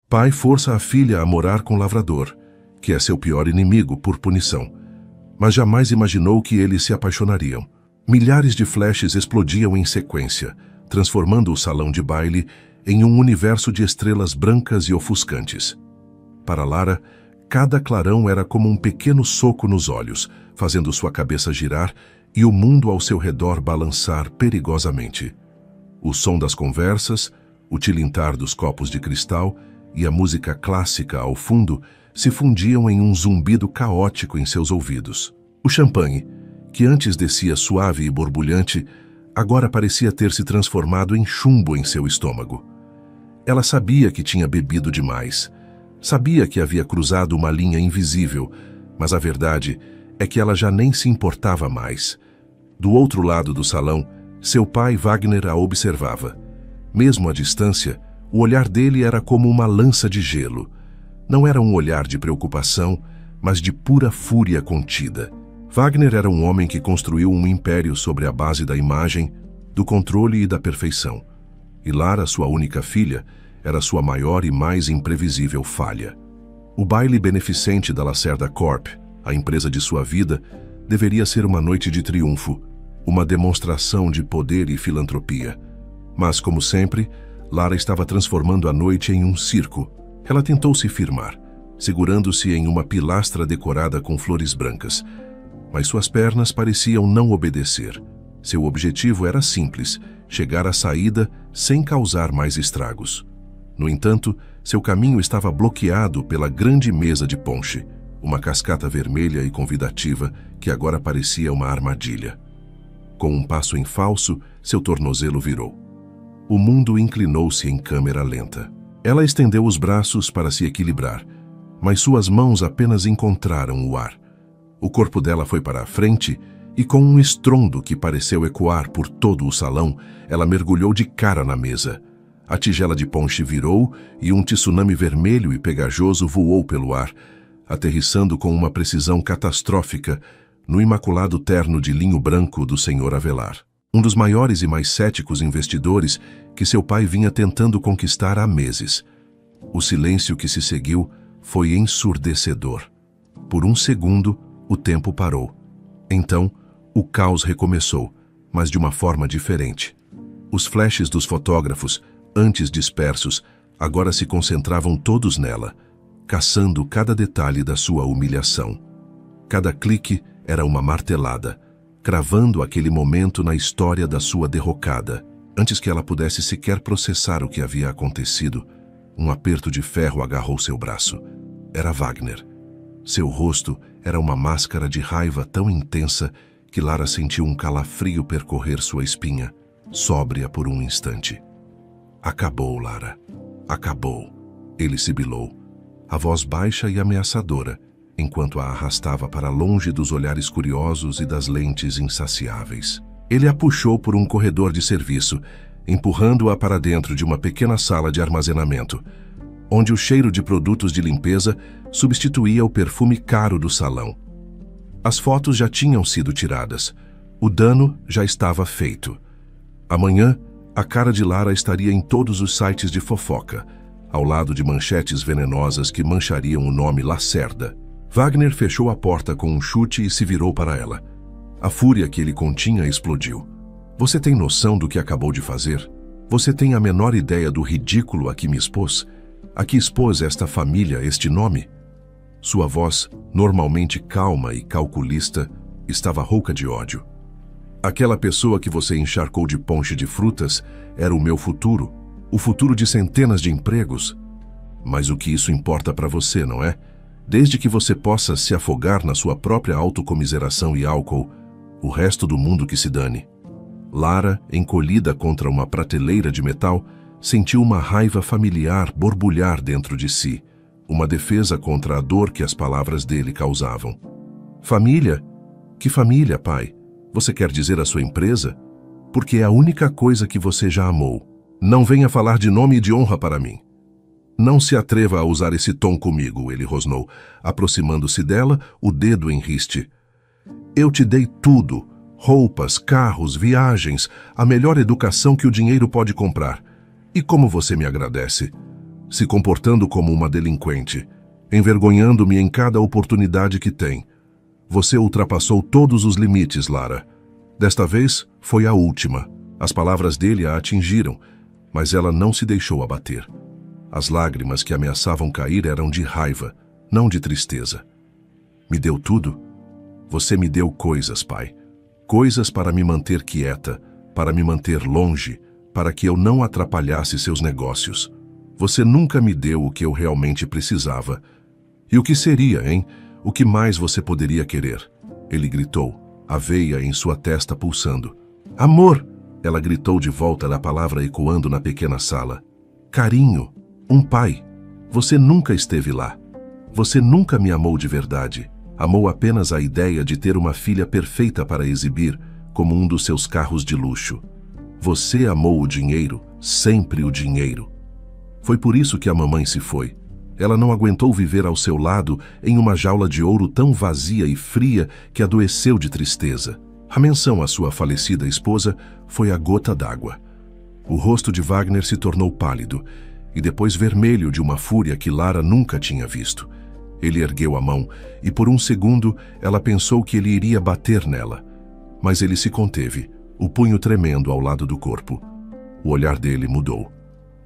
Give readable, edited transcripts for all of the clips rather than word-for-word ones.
Pai força a filha a morar com o lavrador, que é seu pior inimigo por punição. Mas jamais imaginou que eles se apaixonariam. Milhares de flashes explodiam em sequência, transformando o salão de baile em um universo de estrelas brancas e ofuscantes. Para Lara, cada clarão era como um pequeno soco nos olhos, fazendo sua cabeça girar e o mundo ao seu redor balançar perigosamente. O som das conversas, o tilintar dos copos de cristal e a música clássica ao fundo se fundiam em um zumbido caótico em seus ouvidos. O champanhe, que antes descia suave e borbulhante, agora parecia ter se transformado em chumbo em seu estômago. Ela sabia que tinha bebido demais. Sabia que havia cruzado uma linha invisível, mas a verdade é que ela já nem se importava mais. Do outro lado do salão, seu pai Wagner a observava. Mesmo à distância, o olhar dele era como uma lança de gelo. Não era um olhar de preocupação, mas de pura fúria contida. Wagner era um homem que construiu um império sobre a base da imagem, do controle e da perfeição. E Lara, sua única filha, era sua maior e mais imprevisível falha. O baile beneficente da Lacerda Corp, a empresa de sua vida, deveria ser uma noite de triunfo, uma demonstração de poder e filantropia. Mas, como sempre, Lara estava transformando a noite em um circo. Ela tentou se firmar, segurando-se em uma pilastra decorada com flores brancas. Mas suas pernas pareciam não obedecer. Seu objetivo era simples, chegar à saída sem causar mais estragos. No entanto, seu caminho estava bloqueado pela grande mesa de ponche, uma cascata vermelha e convidativa que agora parecia uma armadilha. Com um passo em falso, seu tornozelo virou. O mundo inclinou-se em câmera lenta. Ela estendeu os braços para se equilibrar, mas suas mãos apenas encontraram o ar. O corpo dela foi para a frente e, com um estrondo que pareceu ecoar por todo o salão, ela mergulhou de cara na mesa. A tigela de ponche virou e um tsunami vermelho e pegajoso voou pelo ar, aterrissando com uma precisão catastrófica no imaculado terno de linho branco do Sr. Avelar. Um dos maiores e mais céticos investidores que seu pai vinha tentando conquistar há meses. O silêncio que se seguiu foi ensurdecedor. Por um segundo, o tempo parou. Então, o caos recomeçou, mas de uma forma diferente. Os flashes dos fotógrafos, antes dispersos, agora se concentravam todos nela, caçando cada detalhe da sua humilhação. Cada clique era uma martelada, cravando aquele momento na história da sua derrocada. Antes que ela pudesse sequer processar o que havia acontecido, um aperto de ferro agarrou seu braço. Era Wagner. Seu rosto era uma máscara de raiva tão intensa que Lara sentiu um calafrio percorrer sua espinha, sóbria por um instante. Acabou, Lara. Acabou. Ele sibilou, a voz baixa e ameaçadora, enquanto a arrastava para longe dos olhares curiosos e das lentes insaciáveis. Ele a puxou por um corredor de serviço, empurrando-a para dentro de uma pequena sala de armazenamento, onde o cheiro de produtos de limpeza substituía o perfume caro do salão. As fotos já tinham sido tiradas. O dano já estava feito. Amanhã, a cara de Lara estaria em todos os sites de fofoca, ao lado de manchetes venenosas que manchariam o nome Lacerda. Wagner fechou a porta com um chute e se virou para ela. A fúria que ele continha explodiu. Você tem noção do que acabou de fazer? Você tem a menor ideia do ridículo a que me expôs? A que expôs esta família, este nome? Sua voz, normalmente calma e calculista, estava rouca de ódio. Aquela pessoa que você encharcou de ponche de frutas era o meu futuro, o futuro de centenas de empregos. Mas o que isso importa para você, não é? Desde que você possa se afogar na sua própria autocomiseração e álcool, o resto do mundo que se dane. Lara, encolhida contra uma prateleira de metal, sentiu uma raiva familiar borbulhar dentro de si, uma defesa contra a dor que as palavras dele causavam. Família? Que família, pai? Você quer dizer a sua empresa? Porque é a única coisa que você já amou. Não venha falar de nome e de honra para mim. Não se atreva a usar esse tom comigo, ele rosnou, aproximando-se dela, o dedo em riste. Eu te dei tudo, roupas, carros, viagens, a melhor educação que o dinheiro pode comprar. E como você me agradece? Se comportando como uma delinquente, envergonhando-me em cada oportunidade que tem. Você ultrapassou todos os limites, Lara. Desta vez, foi a última. As palavras dele a atingiram, mas ela não se deixou abater. As lágrimas que ameaçavam cair eram de raiva, não de tristeza. Me deu tudo? Você me deu coisas, pai. Coisas para me manter quieta, para me manter longe, para que eu não atrapalhasse seus negócios. Você nunca me deu o que eu realmente precisava. E o que seria, hein? O que mais você poderia querer? Ele gritou, a veia em sua testa pulsando. Amor! Ela gritou de volta, a palavra ecoando na pequena sala. Carinho! Um pai. Você nunca esteve lá. Você nunca me amou de verdade. Amou apenas a ideia de ter uma filha perfeita para exibir, como um dos seus carros de luxo. Você amou o dinheiro, sempre o dinheiro. Foi por isso que a mamãe se foi. Ela não aguentou viver ao seu lado em uma jaula de ouro tão vazia e fria que adoeceu de tristeza. A menção à sua falecida esposa foi a gota d'água. O rosto de Wagner se tornou pálido, e depois vermelho de uma fúria que Lara nunca tinha visto. Ele ergueu a mão, e por um segundo ela pensou que ele iria bater nela. Mas ele se conteve, o punho tremendo ao lado do corpo. O olhar dele mudou.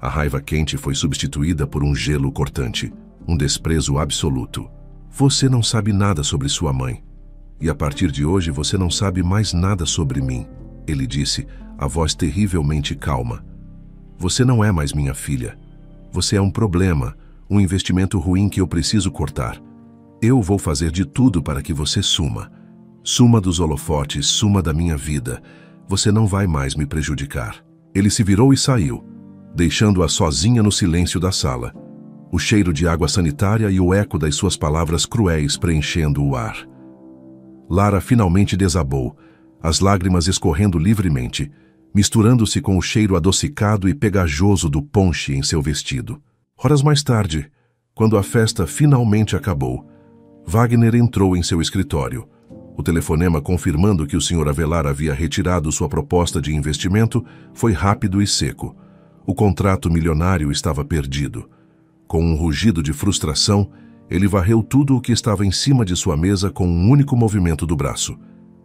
A raiva quente foi substituída por um gelo cortante, um desprezo absoluto. Você não sabe nada sobre sua mãe. E a partir de hoje você não sabe mais nada sobre mim, ele disse, a voz terrivelmente calma. Você não é mais minha filha. Você é um problema, um investimento ruim que eu preciso cortar. Eu vou fazer de tudo para que você suma. Suma dos holofotes, suma da minha vida. Você não vai mais me prejudicar. Ele se virou e saiu, deixando-a sozinha no silêncio da sala. O cheiro de água sanitária e o eco das suas palavras cruéis preenchendo o ar. Lara finalmente desabou, as lágrimas escorrendo livremente, misturando-se com o cheiro adocicado e pegajoso do ponche em seu vestido. Horas mais tarde, quando a festa finalmente acabou, Wagner entrou em seu escritório. O telefonema confirmando que o Sr. Avelar havia retirado sua proposta de investimento foi rápido e seco. O contrato milionário estava perdido. Com um rugido de frustração, ele varreu tudo o que estava em cima de sua mesa com um único movimento do braço.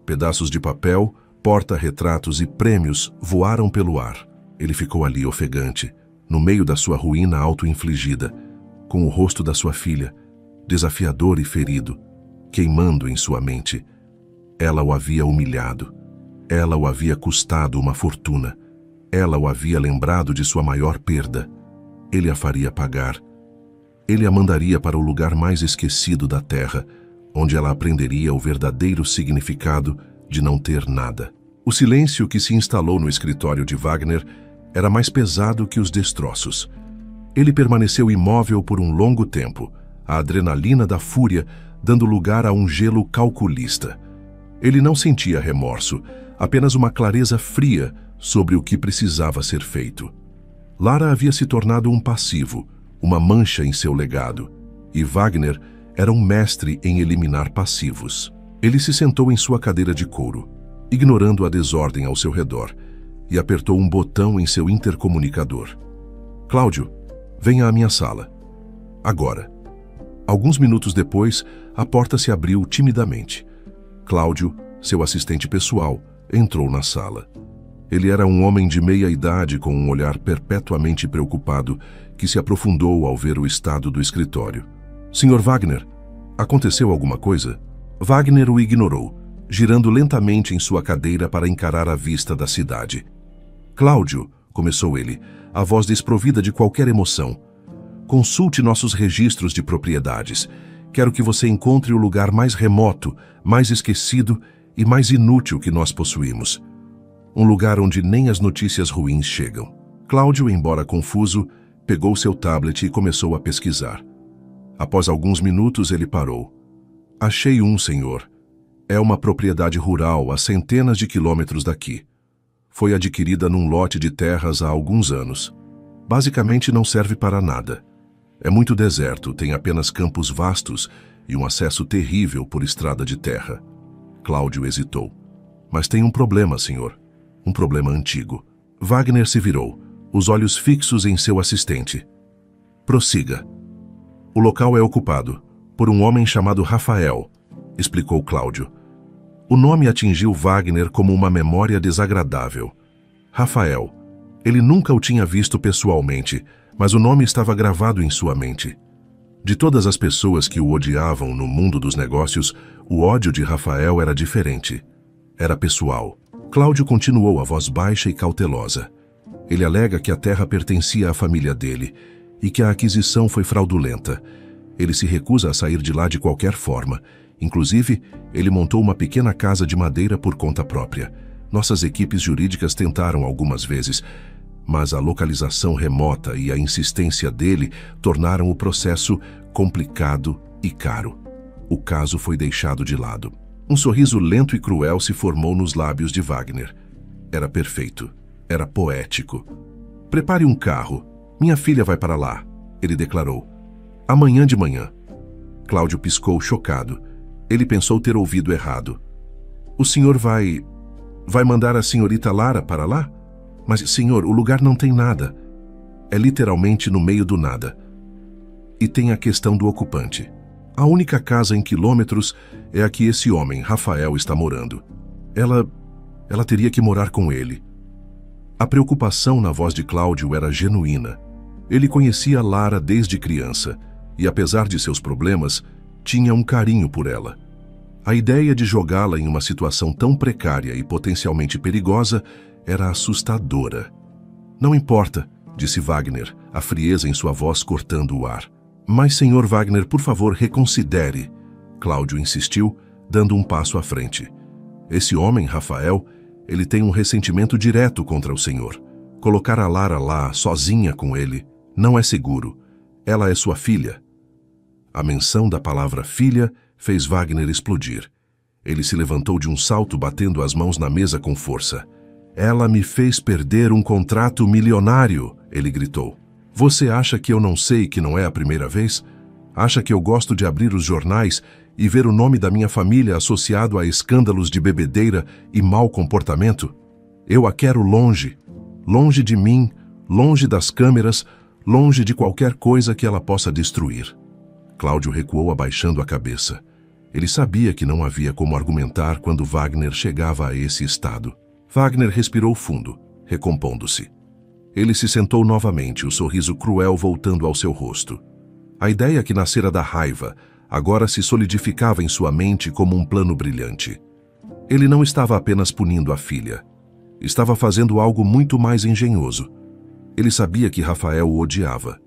Pedaços de papel, porta-retratos e prêmios voaram pelo ar. Ele ficou ali ofegante, no meio da sua ruína auto-infligida, com o rosto da sua filha, desafiador e ferido, queimando em sua mente. Ela o havia humilhado. Ela o havia custado uma fortuna. Ela o havia lembrado de sua maior perda. Ele a faria pagar. Ele a mandaria para o lugar mais esquecido da terra, onde ela aprenderia o verdadeiro significado de não ter nada. O silêncio que se instalou no escritório de Wagner era mais pesado que os destroços. Ele permaneceu imóvel por um longo tempo, a adrenalina da fúria dando lugar a um gelo calculista. Ele não sentia remorso, apenas uma clareza fria sobre o que precisava ser feito. Lara havia se tornado um passivo, uma mancha em seu legado, e Wagner era um mestre em eliminar passivos. Ele se sentou em sua cadeira de couro, ignorando a desordem ao seu redor, e apertou um botão em seu intercomunicador. Cláudio, venha à minha sala. Agora. Alguns minutos depois, a porta se abriu timidamente. Cláudio, seu assistente pessoal, entrou na sala. Ele era um homem de meia idade com um olhar perpetuamente preocupado que se aprofundou ao ver o estado do escritório. Sr. Wagner, aconteceu alguma coisa? Wagner o ignorou, girando lentamente em sua cadeira para encarar a vista da cidade. Cláudio, começou ele, a voz desprovida de qualquer emoção. Consulte nossos registros de propriedades. Quero que você encontre o lugar mais remoto, mais esquecido e mais inútil que nós possuímos. Um lugar onde nem as notícias ruins chegam. Cláudio, embora confuso, pegou seu tablet e começou a pesquisar. Após alguns minutos, ele parou. Achei um, senhor. É uma propriedade rural a centenas de quilômetros daqui. Foi adquirida num lote de terras há alguns anos. Basicamente não serve para nada. É muito deserto, tem apenas campos vastos e um acesso terrível por estrada de terra. Cláudio hesitou. Mas tem um problema, senhor. Um problema antigo. Wagner se virou, os olhos fixos em seu assistente. Prossiga. O local é ocupado por um homem chamado Rafael, explicou Cláudio. O nome atingiu Wagner como uma memória desagradável. Rafael. Ele nunca o tinha visto pessoalmente, mas o nome estava gravado em sua mente. De todas as pessoas que o odiavam no mundo dos negócios, o ódio de Rafael era diferente. Era pessoal. Cláudio continuou a voz baixa e cautelosa. Ele alega que a terra pertencia à família dele e que a aquisição foi fraudulenta. Ele se recusa a sair de lá de qualquer forma. Inclusive, ele montou uma pequena casa de madeira por conta própria. Nossas equipes jurídicas tentaram algumas vezes, mas a localização remota e a insistência dele tornaram o processo complicado e caro. O caso foi deixado de lado. Um sorriso lento e cruel se formou nos lábios de Wagner. Era perfeito. Era poético. Prepare um carro. Minha filha vai para lá, ele declarou. Amanhã de manhã. Cláudio piscou chocado. Ele pensou ter ouvido errado. O senhor vai mandar a senhorita Lara para lá? Mas, senhor, o lugar não tem nada. É literalmente no meio do nada. E tem a questão do ocupante. A única casa em quilômetros é a que esse homem, Rafael, está morando. Ela teria que morar com ele. A preocupação na voz de Cláudio era genuína. Ele conhecia Lara desde criança e, apesar de seus problemas, tinha um carinho por ela. A ideia de jogá-la em uma situação tão precária e potencialmente perigosa era assustadora. Não importa, disse Wagner, a frieza em sua voz cortando o ar. Mas, senhor Wagner, por favor, reconsidere. Cláudio insistiu, dando um passo à frente. Esse homem, Rafael, ele tem um ressentimento direto contra o senhor. Colocar a Lara lá, sozinha com ele, não é seguro. Ela é sua filha. A menção da palavra filha fez Wagner explodir. Ele se levantou de um salto, batendo as mãos na mesa com força. Ela me fez perder um contrato milionário, ele gritou. Você acha que eu não sei que não é a primeira vez? Acha que eu gosto de abrir os jornais e ver o nome da minha família associado a escândalos de bebedeira e mau comportamento? Eu a quero longe. Longe de mim, longe das câmeras, longe de qualquer coisa que ela possa destruir. Cláudio recuou abaixando a cabeça. Ele sabia que não havia como argumentar quando Wagner chegava a esse estado. Wagner respirou fundo, recompondo-se. Ele se sentou novamente, o sorriso cruel voltando ao seu rosto. A ideia que nascera da raiva agora se solidificava em sua mente como um plano brilhante. Ele não estava apenas punindo a filha. Estava fazendo algo muito mais engenhoso. Ele sabia que Rafael o odiava.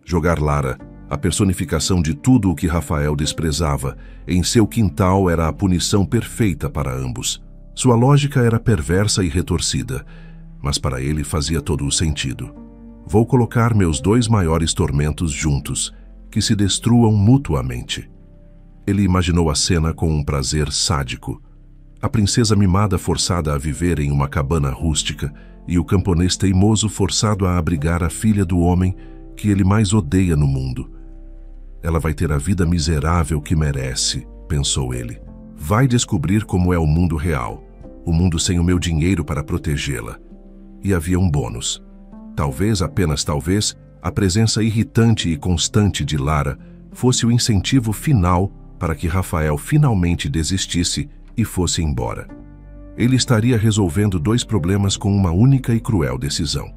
Jogar Lara, a personificação de tudo o que Rafael desprezava, em seu quintal era a punição perfeita para ambos. Sua lógica era perversa e retorcida, mas para ele fazia todo o sentido. Vou colocar meus dois maiores tormentos juntos, que se destruam mutuamente. Ele imaginou a cena com um prazer sádico. A princesa mimada forçada a viver em uma cabana rústica e o camponês teimoso forçado a abrigar a filha do homem que ele mais odeia no mundo. Ela vai ter a vida miserável que merece, pensou ele. Vai descobrir como é o mundo real, o mundo sem o meu dinheiro para protegê-la. E havia um bônus. Talvez, apenas talvez, a presença irritante e constante de Lara fosse o incentivo final para que Rafael finalmente desistisse e fosse embora. Ele estaria resolvendo dois problemas com uma única e cruel decisão.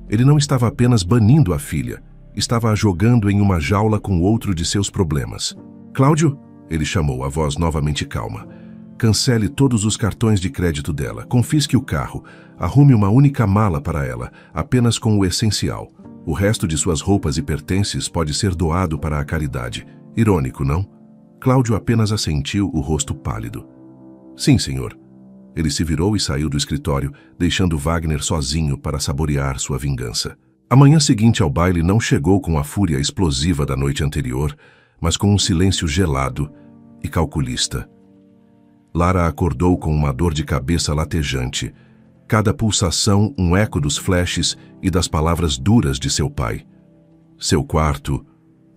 Ele não estava apenas banindo a filha, estava a jogando em uma jaula com outro de seus problemas. Cláudio, ele chamou, a voz novamente calma. Cancele todos os cartões de crédito dela, confisque o carro, arrume uma única mala para ela, apenas com o essencial. O resto de suas roupas e pertences pode ser doado para a caridade. Irônico, não? Cláudio apenas assentiu, o rosto pálido. Sim, senhor. Ele se virou e saiu do escritório, deixando Wagner sozinho para saborear sua vingança. A manhã seguinte ao baile não chegou com a fúria explosiva da noite anterior, mas com um silêncio gelado e calculista. Lara acordou com uma dor de cabeça latejante, cada pulsação um eco dos flashes e das palavras duras de seu pai. Seu quarto,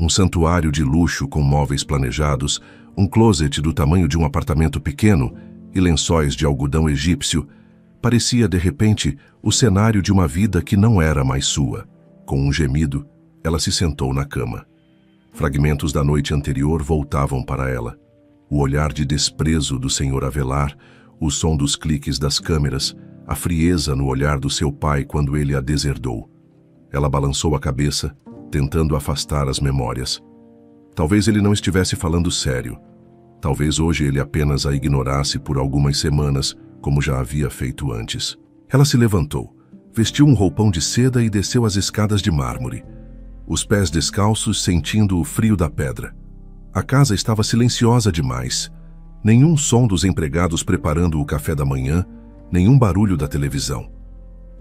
Um santuário de luxo com móveis planejados, um closet do tamanho de um apartamento pequeno e lençóis de algodão egípcio, parecia, de repente, o cenário de uma vida que não era mais sua. Com um gemido, ela se sentou na cama. Fragmentos da noite anterior voltavam para ela. O olhar de desprezo do Sr. Avelar, o som dos cliques das câmeras, a frieza no olhar do seu pai quando ele a deserdou. Ela balançou a cabeça, tentando afastar as memórias. Talvez ele não estivesse falando sério. Talvez hoje ele apenas a ignorasse por algumas semanas, como já havia feito antes. Ela se levantou, vestiu um roupão de seda e desceu as escadas de mármore, os pés descalços sentindo o frio da pedra. A casa estava silenciosa demais. Nenhum som dos empregados preparando o café da manhã, nenhum barulho da televisão.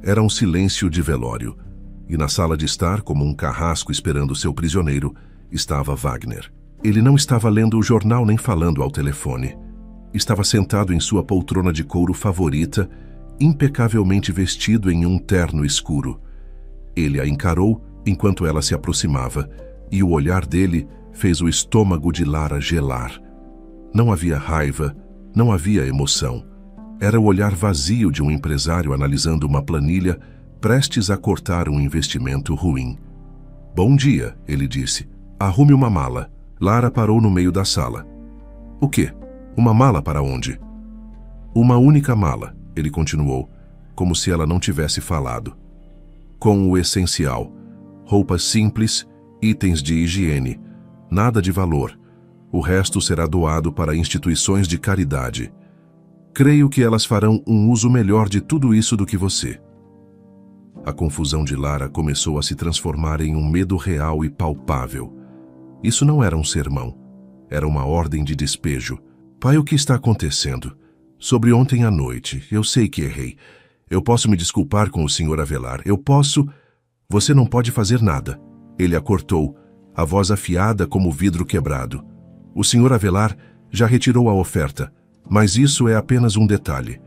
Era um silêncio de velório. E na sala de estar, como um carrasco esperando seu prisioneiro, estava Wagner. Ele não estava lendo o jornal nem falando ao telefone. Estava sentado em sua poltrona de couro favorita, impecavelmente vestido em um terno escuro. Ele a encarou enquanto ela se aproximava, e o olhar dele fez o estômago de Lara gelar. Não havia raiva, não havia emoção. Era o olhar vazio de um empresário analisando uma planilha, prestes a cortar um investimento ruim. "Bom dia", ele disse. "Arrume uma mala." Lara parou no meio da sala. "O quê? Uma mala para onde?" "Uma única mala", ele continuou, como se ela não tivesse falado. "Com o essencial. Roupas simples, itens de higiene, nada de valor. O resto será doado para instituições de caridade. Creio que elas farão um uso melhor de tudo isso do que você." A confusão de Lara começou a se transformar em um medo real e palpável. Isso não era um sermão. Era uma ordem de despejo. "Pai, o que está acontecendo? Sobre ontem à noite. Eu sei que errei. Eu posso me desculpar com o Sr. Avelar. Eu posso..." "Você não pode fazer nada." Ele a cortou, a voz afiada como vidro quebrado. "O Sr. Avelar já retirou a oferta, mas isso é apenas um detalhe.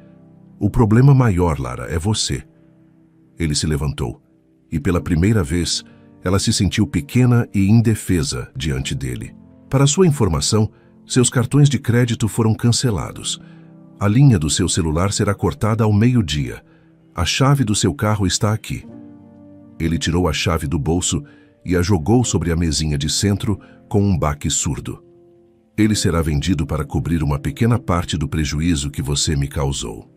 O problema maior, Lara, é você." Ele se levantou, e pela primeira vez, ela se sentiu pequena e indefesa diante dele. Para sua informação, seus cartões de crédito foram cancelados. A linha do seu celular será cortada ao meio-dia. A chave do seu carro está aqui. Ele tirou a chave do bolso e a jogou sobre a mesinha de centro com um baque surdo. "Ele será vendido para cobrir uma pequena parte do prejuízo que você me causou."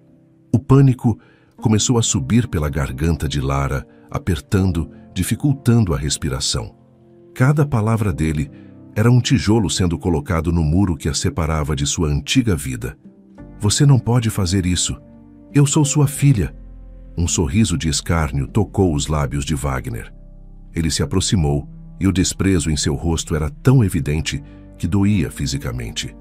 O pânico começou a subir pela garganta de Lara, apertando, dificultando a respiração. Cada palavra dele era um tijolo sendo colocado no muro que a separava de sua antiga vida. "Você não pode fazer isso. Eu sou sua filha." Um sorriso de escárnio tocou os lábios de Wagner. Ele se aproximou e o desprezo em seu rosto era tão evidente que doía fisicamente.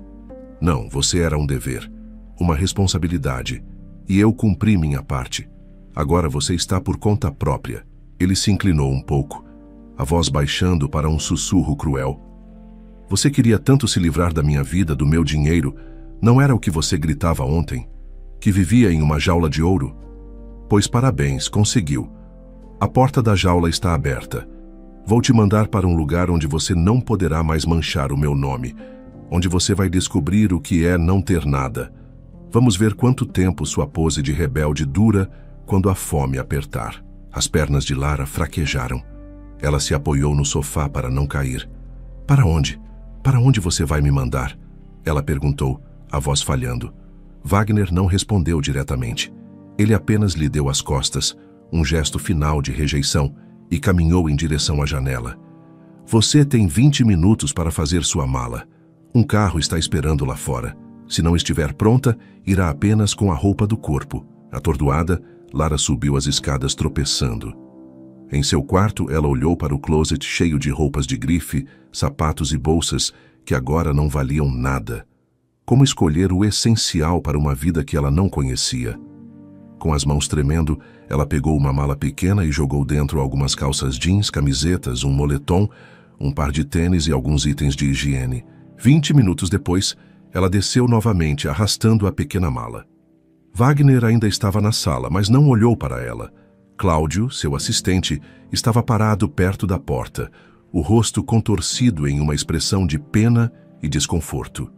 "Não, você era um dever, uma responsabilidade, e eu cumpri minha parte. Agora você está por conta própria." Ele se inclinou um pouco, a voz baixando para um sussurro cruel. "Você queria tanto se livrar da minha vida, do meu dinheiro. Não era o que você gritava ontem? Que vivia em uma jaula de ouro? Pois parabéns, conseguiu. A porta da jaula está aberta. Vou te mandar para um lugar onde você não poderá mais manchar o meu nome, onde você vai descobrir o que é não ter nada. Vamos ver quanto tempo sua pose de rebelde dura quando a fome apertar." As pernas de Lara fraquejaram. Ela se apoiou no sofá para não cair. "Para onde? Para onde você vai me mandar?" Ela perguntou, a voz falhando. Wagner não respondeu diretamente. Ele apenas lhe deu as costas, um gesto final de rejeição, e caminhou em direção à janela. "Você tem 20 minutos para fazer sua mala. Um carro está esperando lá fora. Se não estiver pronta, irá apenas com a roupa do corpo." Atordoada, Lara subiu as escadas tropeçando. Em seu quarto, ela olhou para o closet cheio de roupas de grife, sapatos e bolsas que agora não valiam nada. Como escolher o essencial para uma vida que ela não conhecia? Com as mãos tremendo, ela pegou uma mala pequena e jogou dentro algumas calças jeans, camisetas, um moletom, um par de tênis e alguns itens de higiene. 20 minutos depois, ela desceu novamente, arrastando a pequena mala. Wagner ainda estava na sala, mas não olhou para ela. Cláudio, seu assistente, estava parado perto da porta, o rosto contorcido em uma expressão de pena e desconforto.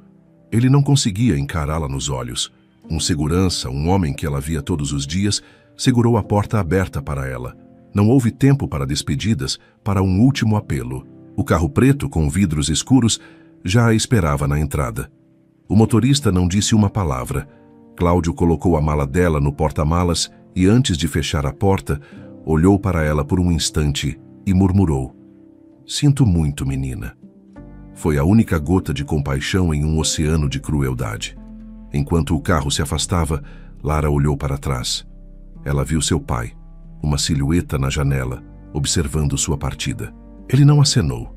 Ele não conseguia encará-la nos olhos. Um segurança, um homem que ela via todos os dias, segurou a porta aberta para ela. Não houve tempo para despedidas, para um último apelo. O carro preto, com vidros escuros, já a esperava na entrada. O motorista não disse uma palavra. Cláudio colocou a mala dela no porta-malas e, antes de fechar a porta, olhou para ela por um instante e murmurou: "Sinto muito, menina." Foi a única gota de compaixão em um oceano de crueldade. Enquanto o carro se afastava, Lara olhou para trás. Ela viu seu pai, uma silhueta na janela, observando sua partida. Ele não acenou.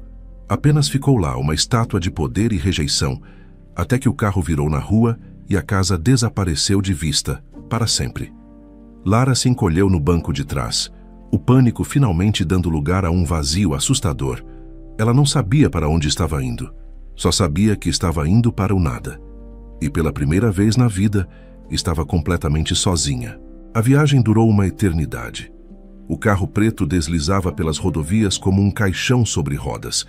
Apenas ficou lá, uma estátua de poder e rejeição, até que o carro virou na rua e a casa desapareceu de vista, para sempre. Lara se encolheu no banco de trás, o pânico finalmente dando lugar a um vazio assustador. Ela não sabia para onde estava indo. Só sabia que estava indo para o nada. E pela primeira vez na vida, estava completamente sozinha. A viagem durou uma eternidade. O carro preto deslizava pelas rodovias como um caixão sobre rodas.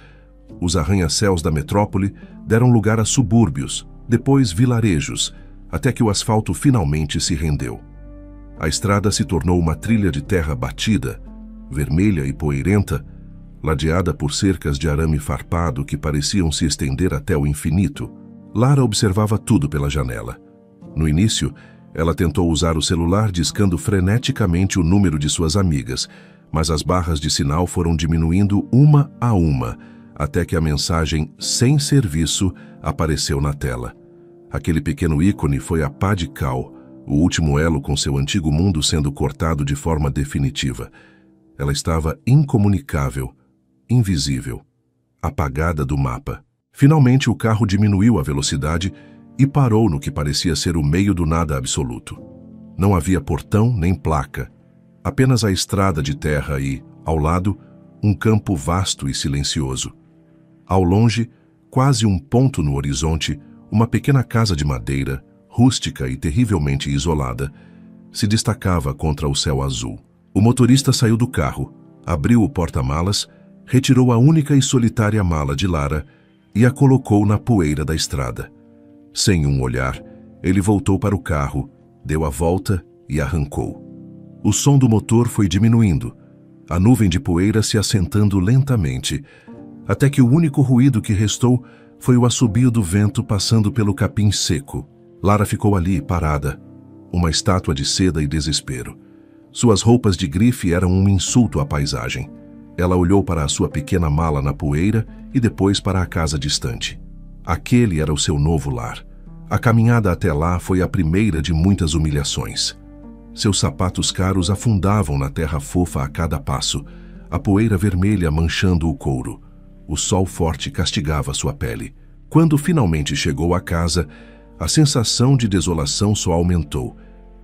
Os arranha-céus da metrópole deram lugar a subúrbios, depois vilarejos, até que o asfalto finalmente se rendeu. A estrada se tornou uma trilha de terra batida, vermelha e poeirenta, ladeada por cercas de arame farpado que pareciam se estender até o infinito. Lara observava tudo pela janela. No início, ela tentou usar o celular discando freneticamente o número de suas amigas, mas as barras de sinal foram diminuindo uma a uma, até que a mensagem "sem serviço" apareceu na tela. Aquele pequeno ícone foi a pá de cal, o último elo com seu antigo mundo sendo cortado de forma definitiva. Ela estava incomunicável, invisível, apagada do mapa. Finalmente o carro diminuiu a velocidade e parou no que parecia ser o meio do nada absoluto. Não havia portão nem placa, apenas a estrada de terra e, ao lado, um campo vasto e silencioso. Ao longe, quase um ponto no horizonte, uma pequena casa de madeira, rústica e terrivelmente isolada, se destacava contra o céu azul. O motorista saiu do carro, abriu o porta-malas, retirou a única e solitária mala de Lara e a colocou na poeira da estrada. Sem um olhar, ele voltou para o carro, deu a volta e arrancou. O som do motor foi diminuindo, a nuvem de poeira se assentando lentamente, até que o único ruído que restou foi o assobio do vento passando pelo capim seco. Lara ficou ali, parada, uma estátua de seda e desespero. Suas roupas de grife eram um insulto à paisagem. Ela olhou para a sua pequena mala na poeira e depois para a casa distante. Aquele era o seu novo lar. A caminhada até lá foi a primeira de muitas humilhações. Seus sapatos caros afundavam na terra fofa a cada passo, a poeira vermelha manchando o couro. O sol forte castigava sua pele. Quando finalmente chegou à casa, a sensação de desolação só aumentou.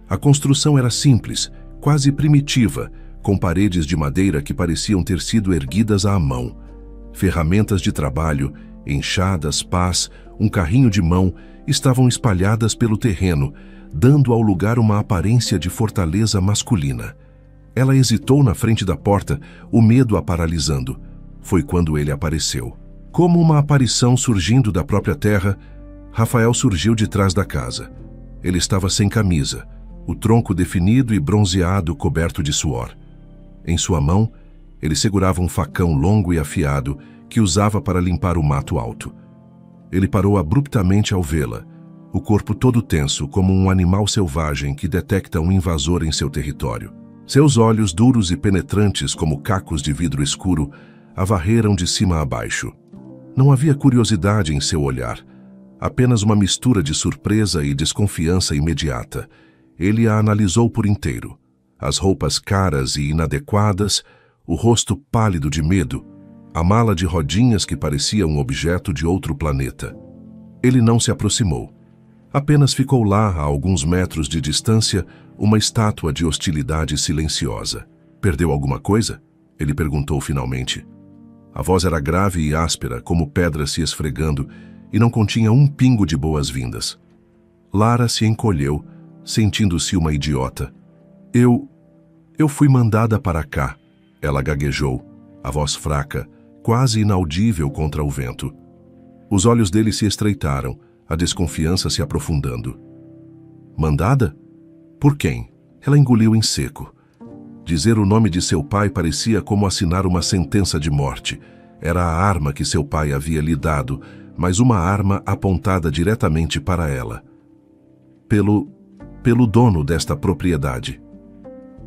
A construção era simples, quase primitiva, com paredes de madeira que pareciam ter sido erguidas à mão. Ferramentas de trabalho, enxadas, pás, um carrinho de mão estavam espalhadas pelo terreno, dando ao lugar uma aparência de fortaleza masculina. Ela hesitou na frente da porta, o medo a paralisando. Foi quando ele apareceu. Como uma aparição surgindo da própria terra, Rafael surgiu de trás da casa. Ele estava sem camisa, o tronco definido e bronzeado coberto de suor. Em sua mão, ele segurava um facão longo e afiado que usava para limpar o mato alto. Ele parou abruptamente ao vê-la, o corpo todo tenso como um animal selvagem que detecta um invasor em seu território. Seus olhos duros e penetrantes como cacos de vidro escuro a varreram de cima a baixo. Não havia curiosidade em seu olhar, apenas uma mistura de surpresa e desconfiança imediata. Ele a analisou por inteiro. As roupas caras e inadequadas, o rosto pálido de medo, a mala de rodinhas que parecia um objeto de outro planeta. Ele não se aproximou. Apenas ficou lá, a alguns metros de distância, uma estátua de hostilidade silenciosa. "Perdeu alguma coisa?" ele perguntou finalmente. A voz era grave e áspera, como pedra se esfregando, e não continha um pingo de boas-vindas. Lara se encolheu, sentindo-se uma idiota. Eu fui mandada para cá", ela gaguejou, a voz fraca, quase inaudível contra o vento. Os olhos dele se estreitaram, a desconfiança se aprofundando. Mandada? Por quem? Ela engoliu em seco. Dizer o nome de seu pai parecia como assinar uma sentença de morte. Era a arma que seu pai havia lhe dado, mas uma arma apontada diretamente para ela. Pelo dono desta propriedade.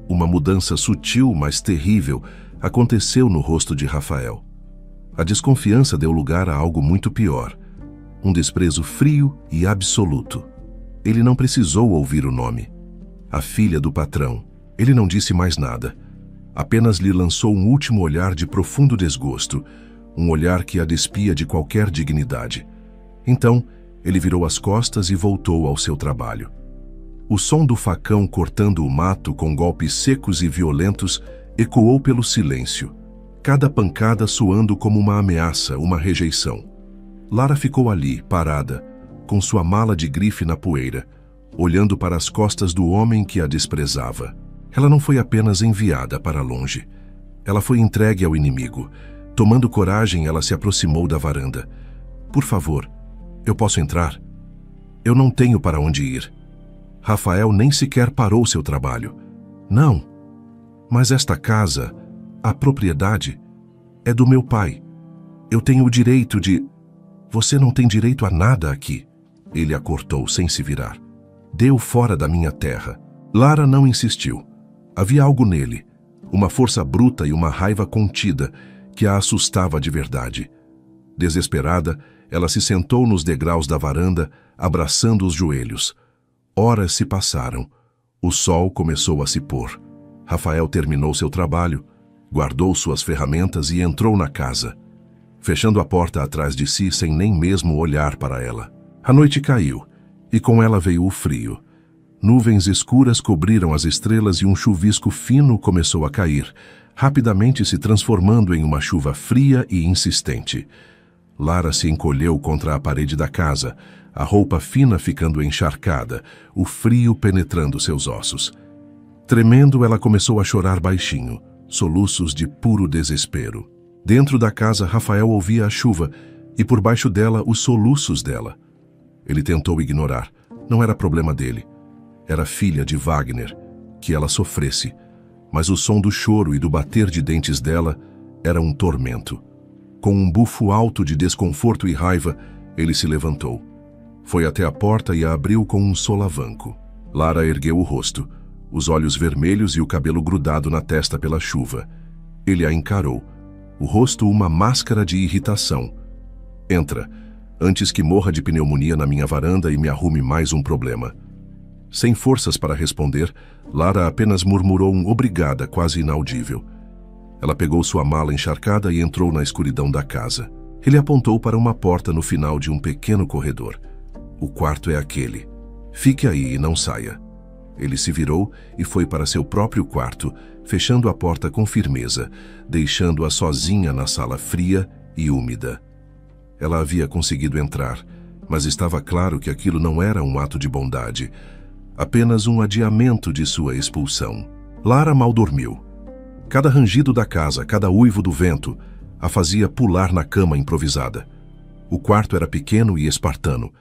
Uma mudança sutil, mas terrível, aconteceu no rosto de Rafael. A desconfiança deu lugar a algo muito pior. Um desprezo frio e absoluto. Ele não precisou ouvir o nome. A filha do patrão. Ele não disse mais nada. Apenas lhe lançou um último olhar de profundo desgosto, um olhar que a despia de qualquer dignidade. Então, ele virou as costas e voltou ao seu trabalho. O som do facão cortando o mato com golpes secos e violentos ecoou pelo silêncio, cada pancada soando como uma ameaça, uma rejeição. Lara ficou ali, parada, com sua mala de grife na poeira, olhando para as costas do homem que a desprezava. Ela não foi apenas enviada para longe. Ela foi entregue ao inimigo. Tomando coragem, ela se aproximou da varanda. Por favor, eu posso entrar? Eu não tenho para onde ir. Rafael nem sequer parou seu trabalho. Não, mas esta casa, a propriedade, é do meu pai. Eu tenho o direito de... Você não tem direito a nada aqui. Ele a cortou sem se virar. Deu fora da minha terra. Lara não insistiu. Havia algo nele, uma força bruta e uma raiva contida que a assustava de verdade. Desesperada, ela se sentou nos degraus da varanda, abraçando os joelhos. Horas se passaram. O sol começou a se pôr. Rafael terminou seu trabalho, guardou suas ferramentas e entrou na casa, fechando a porta atrás de si sem nem mesmo olhar para ela. A noite caiu, e com ela veio o frio. Nuvens escuras cobriram as estrelas e um chuvisco fino começou a cair, rapidamente se transformando em uma chuva fria e insistente. Lara se encolheu contra a parede da casa, a roupa fina ficando encharcada, o frio penetrando seus ossos. Tremendo, ela começou a chorar baixinho, soluços de puro desespero. Dentro da casa, Rafael ouvia a chuva e por baixo dela os soluços dela. Ele tentou ignorar. Não era problema dele. Era filha de Wagner, que ela sofresse, mas o som do choro e do bater de dentes dela era um tormento. Com um bufo alto de desconforto e raiva, ele se levantou. Foi até a porta e a abriu com um solavanco. Lara ergueu o rosto, os olhos vermelhos e o cabelo grudado na testa pela chuva. Ele a encarou, o rosto uma máscara de irritação. Entra, antes que morra de pneumonia na minha varanda e me arrume mais um problema. Sem forças para responder, Lara apenas murmurou um obrigada quase inaudível. Ela pegou sua mala encharcada e entrou na escuridão da casa. Ele apontou para uma porta no final de um pequeno corredor. O quarto é aquele. Fique aí e não saia. Ele se virou e foi para seu próprio quarto, fechando a porta com firmeza, deixando-a sozinha na sala fria e úmida. Ela havia conseguido entrar, mas estava claro que aquilo não era um ato de bondade, apenas um adiamento de sua expulsão. Lara mal dormiu. Cada rangido da casa, cada uivo do vento, a fazia pular na cama improvisada. O quarto era pequeno e espartano.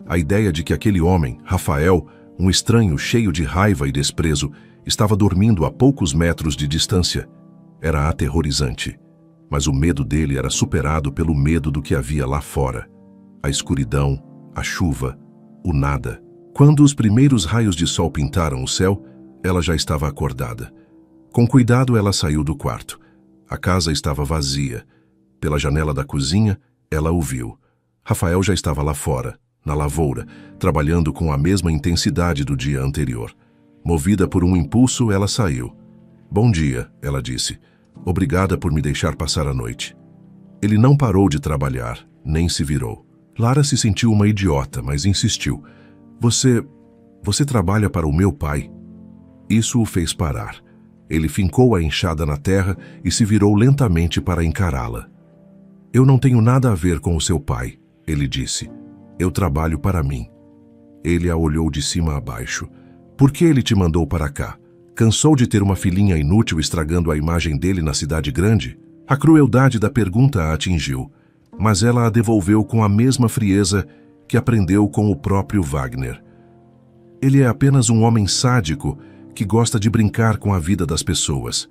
A ideia de que aquele homem, Rafael, um estranho cheio de raiva e desprezo, estava dormindo a poucos metros de distância, era aterrorizante. Mas o medo dele era superado pelo medo do que havia lá fora. A escuridão, a chuva, o nada. Quando os primeiros raios de sol pintaram o céu, ela já estava acordada. Com cuidado, ela saiu do quarto. A casa estava vazia. Pela janela da cozinha, ela o viu. Rafael já estava lá fora, na lavoura, trabalhando com a mesma intensidade do dia anterior. Movida por um impulso, ela saiu. "Bom dia", ela disse. "Obrigada por me deixar passar a noite." Ele não parou de trabalhar, nem se virou. Lara se sentiu uma idiota, mas insistiu. Você trabalha para o meu pai?" Isso o fez parar. Ele fincou a enxada na terra e se virou lentamente para encará-la. "Eu não tenho nada a ver com o seu pai", ele disse. "Eu trabalho para mim." Ele a olhou de cima a baixo. "Por que ele te mandou para cá? Cansou de ter uma filhinha inútil estragando a imagem dele na cidade grande?" A crueldade da pergunta a atingiu, mas ela a devolveu com a mesma frieza que aprendeu com o próprio Wagner. Ele é apenas um homem sádico que gosta de brincar com a vida das pessoas.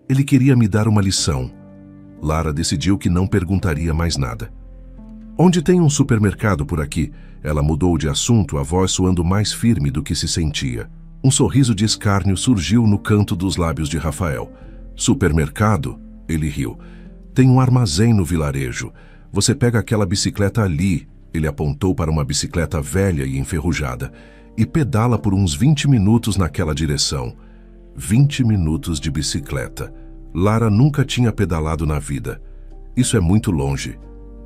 Ele queria me dar uma lição. Lara decidiu que não perguntaria mais nada. Onde tem um supermercado por aqui? Ela mudou de assunto, a voz soando mais firme do que se sentia. Um sorriso de escárnio surgiu no canto dos lábios de Rafael. Supermercado? Ele riu. Tem um armazém no vilarejo. Você pega aquela bicicleta ali, ele apontou para uma bicicleta velha e enferrujada, e pedala por uns 20 minutos naquela direção. 20 minutos de bicicleta. Lara nunca tinha pedalado na vida. Isso é muito longe.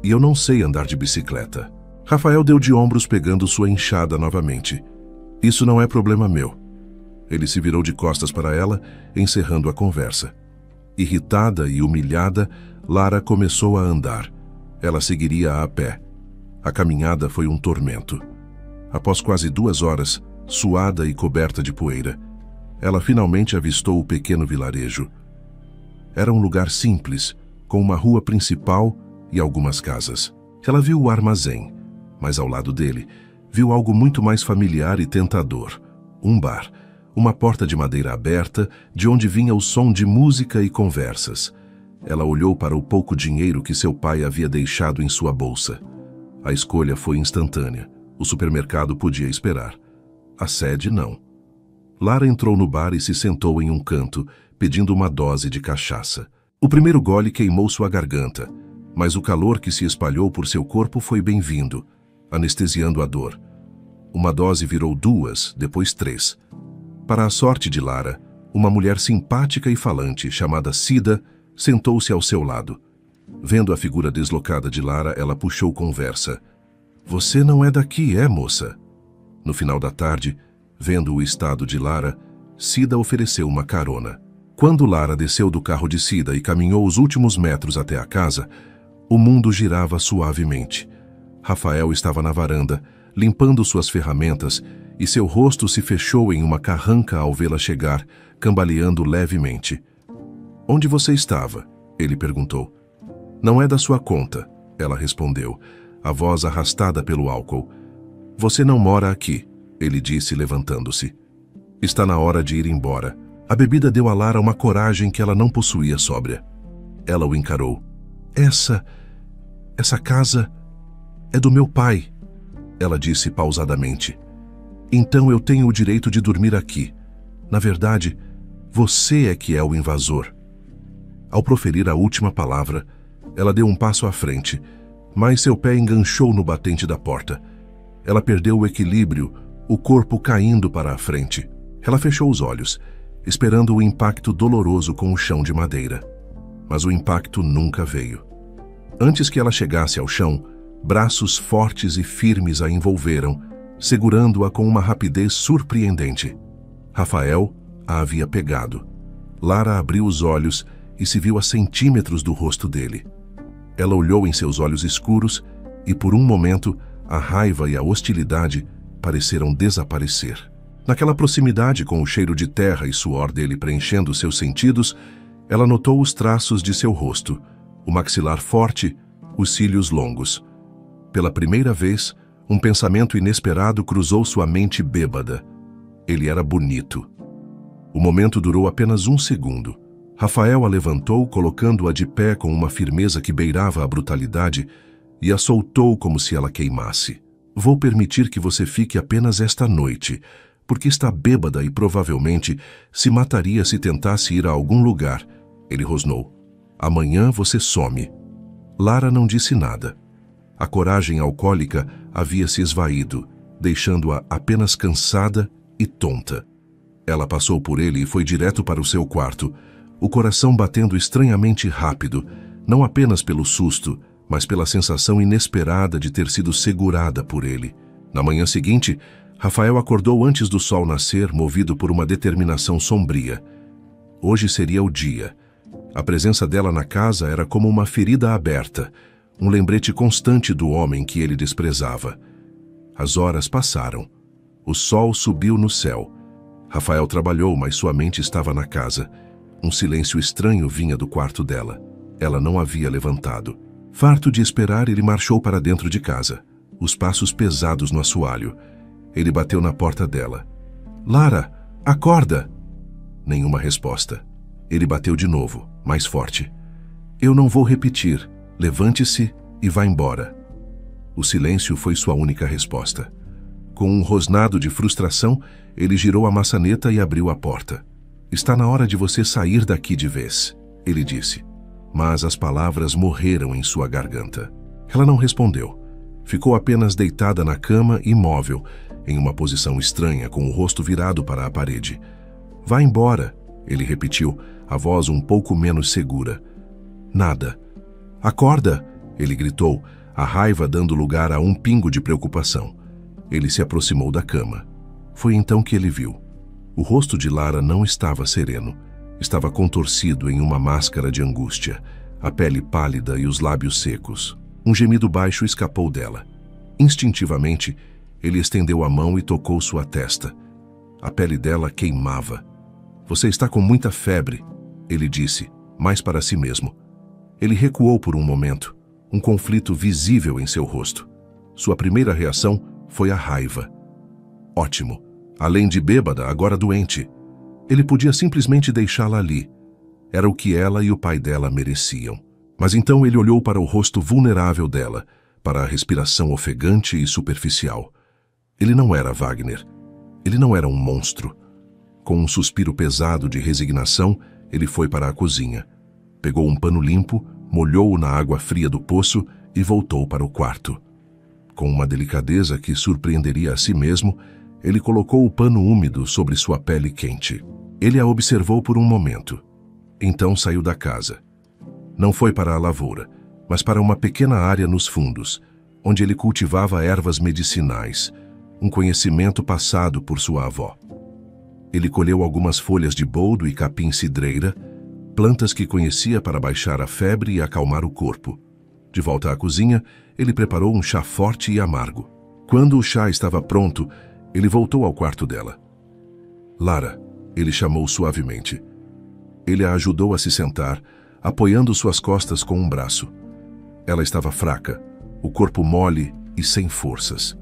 E eu não sei andar de bicicleta. Rafael deu de ombros pegando sua enxada novamente. Isso não é problema meu. Ele se virou de costas para ela, encerrando a conversa. Irritada e humilhada, Lara começou a andar. Ela seguiria a pé. A caminhada foi um tormento. Após quase 2 horas, suada e coberta de poeira, ela finalmente avistou o pequeno vilarejo. Era um lugar simples, com uma rua principal e algumas casas. Ela viu o armazém, mas ao lado dele, viu algo muito mais familiar e tentador. Um bar, uma porta de madeira aberta, de onde vinha o som de música e conversas. Ela olhou para o pouco dinheiro que seu pai havia deixado em sua bolsa. A escolha foi instantânea. O supermercado podia esperar. A sede, não. Lara entrou no bar e se sentou em um canto, pedindo uma dose de cachaça. O primeiro gole queimou sua garganta, mas o calor que se espalhou por seu corpo foi bem-vindo, anestesiando a dor. Uma dose virou 2, depois 3. Para a sorte de Lara, uma mulher simpática e falante, chamada Cida, sentou-se ao seu lado. Vendo a figura deslocada de Lara, ela puxou conversa. Você não é daqui, é, moça? No final da tarde, vendo o estado de Lara, Cida ofereceu uma carona. Quando Lara desceu do carro de Cida e caminhou os últimos metros até a casa, o mundo girava suavemente. Rafael estava na varanda, limpando suas ferramentas, e seu rosto se fechou em uma carranca ao vê-la chegar, cambaleando levemente. Onde você estava? Ele perguntou. Não é da sua conta, ela respondeu, a voz arrastada pelo álcool. Você não mora aqui, ele disse, levantando-se. Está na hora de ir embora. A bebida deu a Lara uma coragem que ela não possuía sóbria. Ela o encarou. Essa casa é do meu pai, ela disse pausadamente. Então eu tenho o direito de dormir aqui. Na verdade, você é que é o invasor. Ao proferir a última palavra, ela deu um passo à frente, mas seu pé enganchou no batente da porta. Ela perdeu o equilíbrio, o corpo caindo para a frente. Ela fechou os olhos, esperando o impacto doloroso com o chão de madeira. Mas o impacto nunca veio. Antes que ela chegasse ao chão, braços fortes e firmes a envolveram, segurando-a com uma rapidez surpreendente. Rafael a havia pegado. Lara abriu os olhos e se viu a centímetros do rosto dele. Ela olhou em seus olhos escuros e, por um momento, a raiva e a hostilidade pareceram desaparecer. Naquela proximidade, com o cheiro de terra e suor dele preenchendo seus sentidos, ela notou os traços de seu rosto, o maxilar forte, os cílios longos. Pela primeira vez, um pensamento inesperado cruzou sua mente bêbada. Ele era bonito. O momento durou apenas 1 segundo. Rafael a levantou, colocando-a de pé com uma firmeza que beirava a brutalidade, e a soltou como se ela queimasse. Vou permitir que você fique apenas esta noite, porque está bêbada e provavelmente se mataria se tentasse ir a algum lugar. Ele rosnou. Amanhã você some. Lara não disse nada. A coragem alcoólica havia se esvaído, deixando-a apenas cansada e tonta. Ela passou por ele e foi direto para o seu quarto, o coração batendo estranhamente rápido, não apenas pelo susto, mas pela sensação inesperada de ter sido segurada por ele. Na manhã seguinte, Rafael acordou antes do sol nascer, movido por uma determinação sombria. Hoje seria o dia. A presença dela na casa era como uma ferida aberta, um lembrete constante do homem que ele desprezava. As horas passaram. O sol subiu no céu. Rafael trabalhou, mas sua mente estava na casa. Um silêncio estranho vinha do quarto dela. Ela não havia levantado. Farto de esperar, ele marchou para dentro de casa, os passos pesados no assoalho. Ele bateu na porta dela. Lara, acorda! Nenhuma resposta. Ele bateu de novo, mais forte. Eu não vou repetir. Levante-se e vá embora. O silêncio foi sua única resposta. Com um rosnado de frustração, ele girou a maçaneta e abriu a porta. Está na hora de você sair daqui de vez, ele disse. Mas as palavras morreram em sua garganta. Ela não respondeu. Ficou apenas deitada na cama, imóvel, em uma posição estranha, com o rosto virado para a parede. Vá embora, ele repetiu, a voz um pouco menos segura. Nada. Acorda, ele gritou, a raiva dando lugar a um pingo de preocupação. Ele se aproximou da cama. Foi então que ele viu. O rosto de Lara não estava sereno. Estava contorcido em uma máscara de angústia, a pele pálida e os lábios secos. Um gemido baixo escapou dela. Instintivamente, ele estendeu a mão e tocou sua testa. A pele dela queimava. Você está com muita febre, ele disse, mais para si mesmo. Ele recuou por um momento, um conflito visível em seu rosto. Sua primeira reação foi a raiva. Ótimo. Além de bêbada, agora doente. Ele podia simplesmente deixá-la ali. Era o que ela e o pai dela mereciam. Mas então ele olhou para o rosto vulnerável dela, para a respiração ofegante e superficial. Ele não era Wagner. Ele não era um monstro. Com um suspiro pesado de resignação, ele foi para a cozinha. Pegou um pano limpo, molhou-o na água fria do poço e voltou para o quarto. Com uma delicadeza que surpreenderia a si mesmo, ele colocou o pano úmido sobre sua pele quente. Ele a observou por um momento. Então saiu da casa. Não foi para a lavoura, mas para uma pequena área nos fundos, onde ele cultivava ervas medicinais, um conhecimento passado por sua avó. Ele colheu algumas folhas de boldo e capim-cidreira, plantas que conhecia para baixar a febre e acalmar o corpo. De volta à cozinha, ele preparou um chá forte e amargo. Quando o chá estava pronto, ele voltou ao quarto dela. Lara, ele chamou suavemente. Ele a ajudou a se sentar, apoiando suas costas com um braço. Ela estava fraca, o corpo mole e sem forças.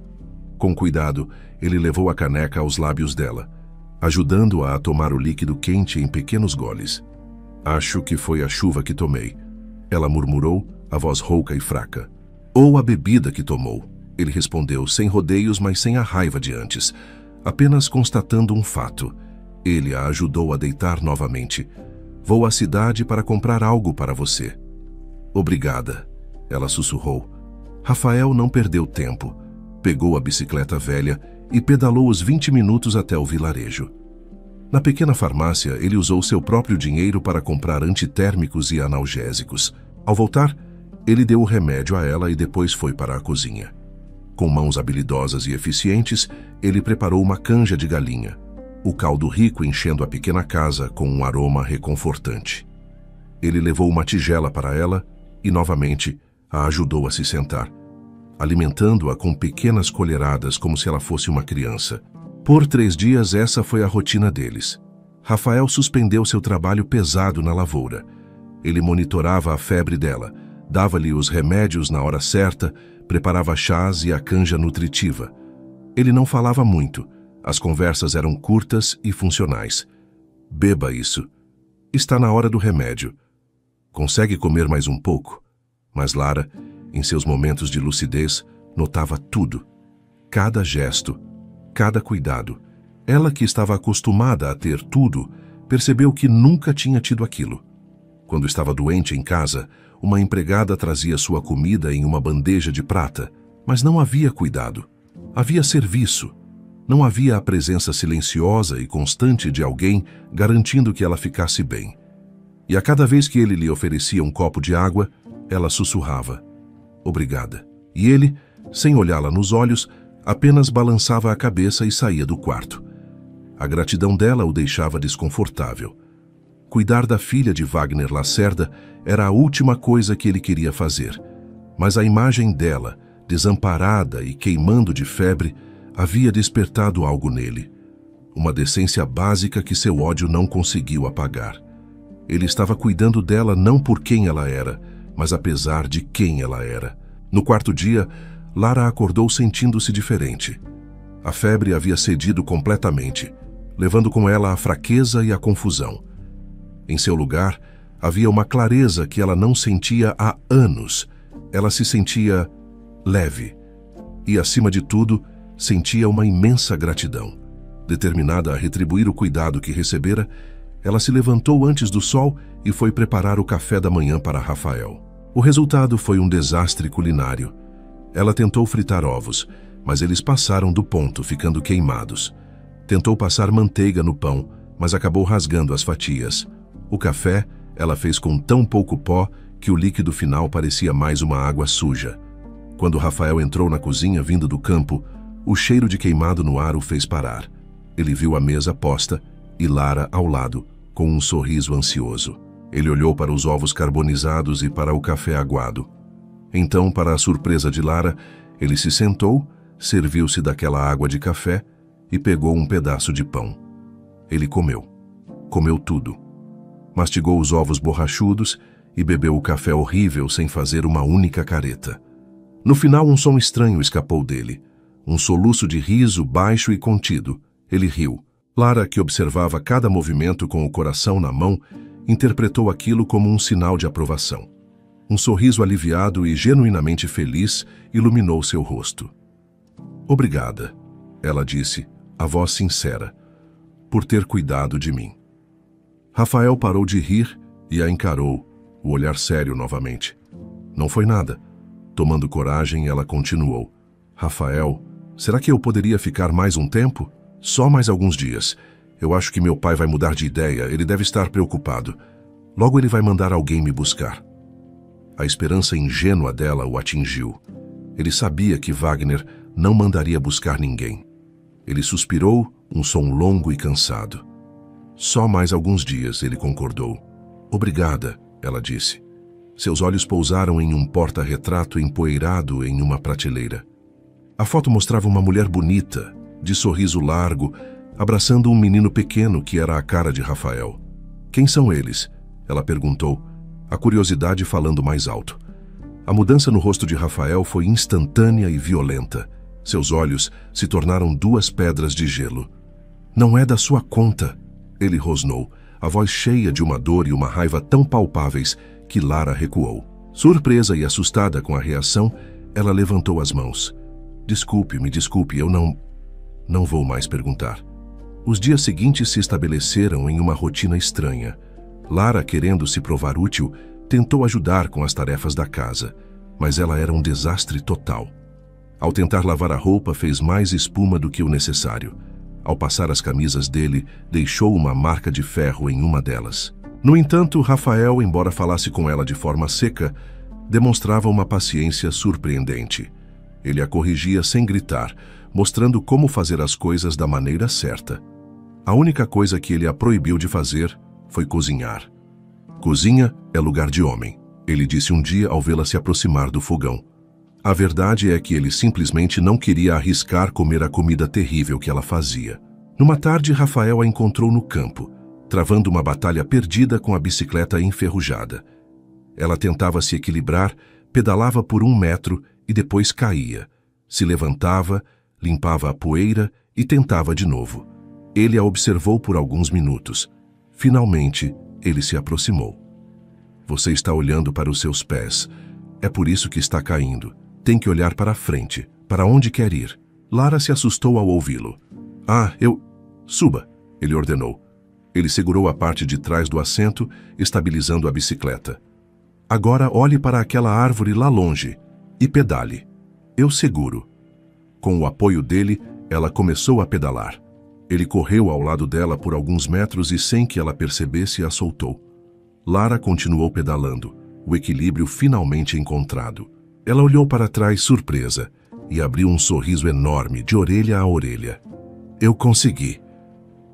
Com cuidado, ele levou a caneca aos lábios dela, ajudando-a a tomar o líquido quente em pequenos goles. Acho que foi a chuva que tomei, ela murmurou, a voz rouca e fraca. Ou a bebida que tomou, ele respondeu, sem rodeios, mas sem a raiva de antes, apenas constatando um fato. Ele a ajudou a deitar novamente. Vou à cidade para comprar algo para você. Obrigada, ela sussurrou. Rafael não perdeu tempo. Pegou a bicicleta velha e pedalou os 20 minutos até o vilarejo. Na pequena farmácia, ele usou seu próprio dinheiro para comprar antitérmicos e analgésicos. Ao voltar, ele deu o remédio a ela e depois foi para a cozinha. Com mãos habilidosas e eficientes, ele preparou uma canja de galinha, o caldo rico enchendo a pequena casa com um aroma reconfortante. Ele levou uma tigela para ela e, novamente, a ajudou a se sentar, alimentando-a com pequenas colheradas como se ela fosse uma criança. Por 3 dias, essa foi a rotina deles. Rafael suspendeu seu trabalho pesado na lavoura. Ele monitorava a febre dela, dava-lhe os remédios na hora certa, preparava chás e a canja nutritiva. Ele não falava muito. As conversas eram curtas e funcionais. Beba isso. Está na hora do remédio. Consegue comer mais um pouco? Mas Lara, em seus momentos de lucidez, notava tudo. Cada gesto, cada cuidado. Ela, que estava acostumada a ter tudo, percebeu que nunca tinha tido aquilo. Quando estava doente em casa, uma empregada trazia sua comida em uma bandeja de prata, mas não havia cuidado. Havia serviço. Não havia a presença silenciosa e constante de alguém garantindo que ela ficasse bem. E a cada vez que ele lhe oferecia um copo de água, ela sussurrava, obrigada. E ele, sem olhá-la nos olhos, apenas balançava a cabeça e saía do quarto. A gratidão dela o deixava desconfortável. Cuidar da filha de Wagner Lacerda era a última coisa que ele queria fazer, mas a imagem dela, desamparada e queimando de febre, havia despertado algo nele, uma decência básica que seu ódio não conseguiu apagar. Ele estava cuidando dela não por quem ela era, mas apesar de quem ela era. No quarto dia, Lara acordou sentindo-se diferente. A febre havia cedido completamente, levando com ela a fraqueza e a confusão. Em seu lugar, havia uma clareza que ela não sentia há anos. Ela se sentia leve e, acima de tudo, sentia uma imensa gratidão. Determinada a retribuir o cuidado que recebera, ela se levantou antes do sol e foi preparar o café da manhã para Rafael. O resultado foi um desastre culinário. Ela tentou fritar ovos, mas eles passaram do ponto, ficando queimados. Tentou passar manteiga no pão, mas acabou rasgando as fatias. O café ela fez com tão pouco pó que o líquido final parecia mais uma água suja. Quando Rafael entrou na cozinha vindo do campo, o cheiro de queimado no ar o fez parar. Ele viu a mesa posta e Lara ao lado, com um sorriso ansioso. Ele olhou para os ovos carbonizados e para o café aguado. Então, para a surpresa de Lara, ele se sentou, serviu-se daquela água de café e pegou um pedaço de pão. Ele comeu. Comeu tudo. Mastigou os ovos borrachudos e bebeu o café horrível sem fazer uma única careta. No final, um som estranho escapou dele. Um soluço de riso baixo e contido. Ele riu. Lara, que observava cada movimento com o coração na mão, interpretou aquilo como um sinal de aprovação. Um sorriso aliviado e genuinamente feliz iluminou seu rosto. "Obrigada", ela disse, a voz sincera, "por ter cuidado de mim." Rafael parou de rir e a encarou, o olhar sério novamente. "Não foi nada." Tomando coragem, ela continuou. "Rafael, será que eu poderia ficar mais um tempo? Só mais alguns dias. Eu acho que meu pai vai mudar de ideia, ele deve estar preocupado. Logo ele vai mandar alguém me buscar." A esperança ingênua dela o atingiu. Ele sabia que Wagner não mandaria buscar ninguém. Ele suspirou, um som longo e cansado. "Só mais alguns dias", ele concordou. "Obrigada", ela disse. Seus olhos pousaram em um porta-retrato empoeirado em uma prateleira. A foto mostrava uma mulher bonita, de sorriso largo, abraçando um menino pequeno que era a cara de Rafael. "Quem são eles?" ela perguntou, a curiosidade falando mais alto. A mudança no rosto de Rafael foi instantânea e violenta. Seus olhos se tornaram duas pedras de gelo. "Não é da sua conta", ele rosnou, a voz cheia de uma dor e uma raiva tão palpáveis que Lara recuou. Surpresa e assustada com a reação, ela levantou as mãos. "Desculpe, me desculpe, eu não vou mais perguntar." Os dias seguintes se estabeleceram em uma rotina estranha. Lara, querendo se provar útil, tentou ajudar com as tarefas da casa, mas ela era um desastre total. Ao tentar lavar a roupa, fez mais espuma do que o necessário. Ao passar as camisas dele, deixou uma marca de ferro em uma delas. No entanto, Rafael, embora falasse com ela de forma seca, demonstrava uma paciência surpreendente. Ele a corrigia sem gritar, mostrando como fazer as coisas da maneira certa. A única coisa que ele a proibiu de fazer foi cozinhar. "Cozinha é lugar de homem", ele disse um dia ao vê-la se aproximar do fogão. A verdade é que ele simplesmente não queria arriscar comer a comida terrível que ela fazia. Numa tarde, Rafael a encontrou no campo, travando uma batalha perdida com a bicicleta enferrujada. Ela tentava se equilibrar, pedalava por 1 metro e depois caía. Se levantava, limpava a poeira e tentava de novo. Ele a observou por alguns minutos. Finalmente, ele se aproximou. "Você está olhando para os seus pés. É por isso que está caindo. Tem que olhar para a frente. Para onde quer ir?" Lara se assustou ao ouvi-lo. Suba", ele ordenou. Ele segurou a parte de trás do assento, estabilizando a bicicleta. "Agora olhe para aquela árvore lá longe e pedale. Eu seguro." Com o apoio dele, ela começou a pedalar. Ele correu ao lado dela por alguns metros e, sem que ela percebesse, a soltou. Lara continuou pedalando, o equilíbrio finalmente encontrado. Ela olhou para trás surpresa e abriu um sorriso enorme, de orelha a orelha. "Eu consegui.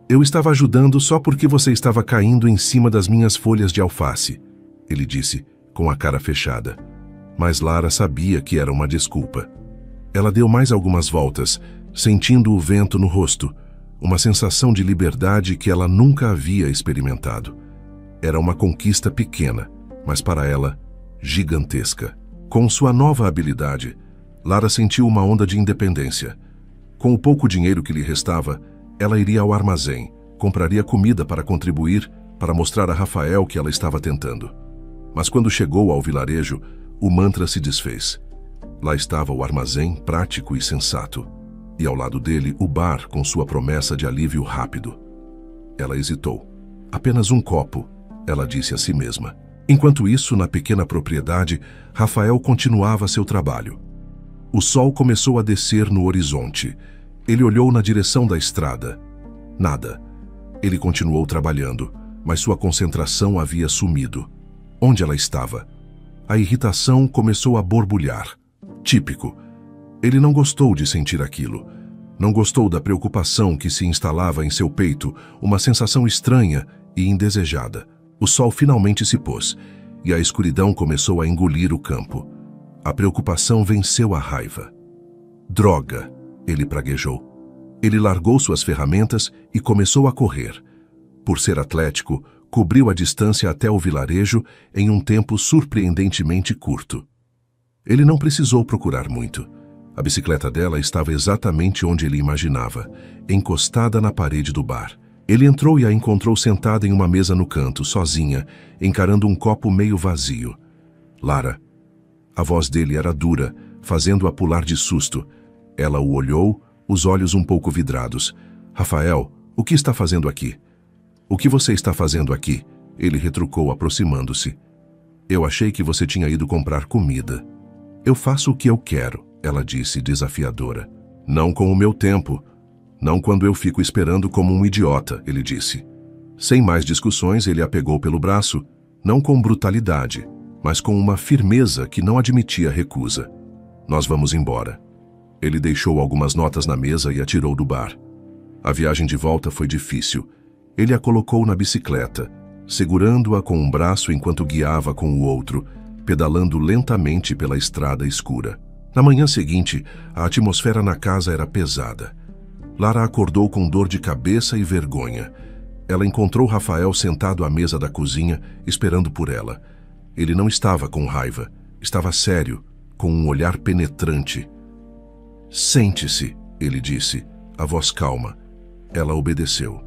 Eu estava ajudando só porque você estava caindo em cima das minhas folhas de alface", ele disse, com a cara fechada. Mas Lara sabia que era uma desculpa. Ela deu mais algumas voltas, sentindo o vento no rosto, uma sensação de liberdade que ela nunca havia experimentado. Era uma conquista pequena, mas para ela, gigantesca. Com sua nova habilidade, Lara sentiu uma onda de independência. Com o pouco dinheiro que lhe restava, ela iria ao armazém, compraria comida para contribuir, para mostrar a Rafael que ela estava tentando. Mas quando chegou ao vilarejo, o mantra se desfez. Lá estava o armazém prático e sensato, e ao lado dele o bar com sua promessa de alívio rápido. Ela hesitou. Apenas um copo, ela disse a si mesma. Enquanto isso, na pequena propriedade, Rafael continuava seu trabalho. O sol começou a descer no horizonte. Ele olhou na direção da estrada. Nada. Ele continuou trabalhando, mas sua concentração havia sumido. Onde ela estava? A irritação começou a borbulhar. Típico. Ele não gostou de sentir aquilo. Não gostou da preocupação que se instalava em seu peito, uma sensação estranha e indesejada. O sol finalmente se pôs, e a escuridão começou a engolir o campo. A preocupação venceu a raiva. Droga, ele praguejou. Ele largou suas ferramentas e começou a correr. Por ser atlético, cobriu a distância até o vilarejo em um tempo surpreendentemente curto. Ele não precisou procurar muito. A bicicleta dela estava exatamente onde ele imaginava, encostada na parede do bar. Ele entrou e a encontrou sentada em uma mesa no canto, sozinha, encarando um copo meio vazio. Lara. A voz dele era dura, fazendo-a pular de susto. Ela o olhou, os olhos um pouco vidrados. Rafael, o que está fazendo aqui? O que você está fazendo aqui? Ele retrucou, aproximando-se. Eu achei que você tinha ido comprar comida. Eu faço o que eu quero, ela disse, desafiadora. Não com o meu tempo. Não quando eu fico esperando como um idiota, ele disse. Sem mais discussões, ele a pegou pelo braço, não com brutalidade, mas com uma firmeza que não admitia recusa. Nós vamos embora. Ele deixou algumas notas na mesa e a tirou do bar. A viagem de volta foi difícil. Ele a colocou na bicicleta, segurando-a com um braço enquanto guiava com o outro, pedalando lentamente pela estrada escura. Na manhã seguinte, a atmosfera na casa era pesada. Lara acordou com dor de cabeça e vergonha. Ela encontrou Rafael sentado à mesa da cozinha, esperando por ela. Ele não estava com raiva, estava sério, com um olhar penetrante. Sente-se, ele disse, a voz calma. Ela obedeceu.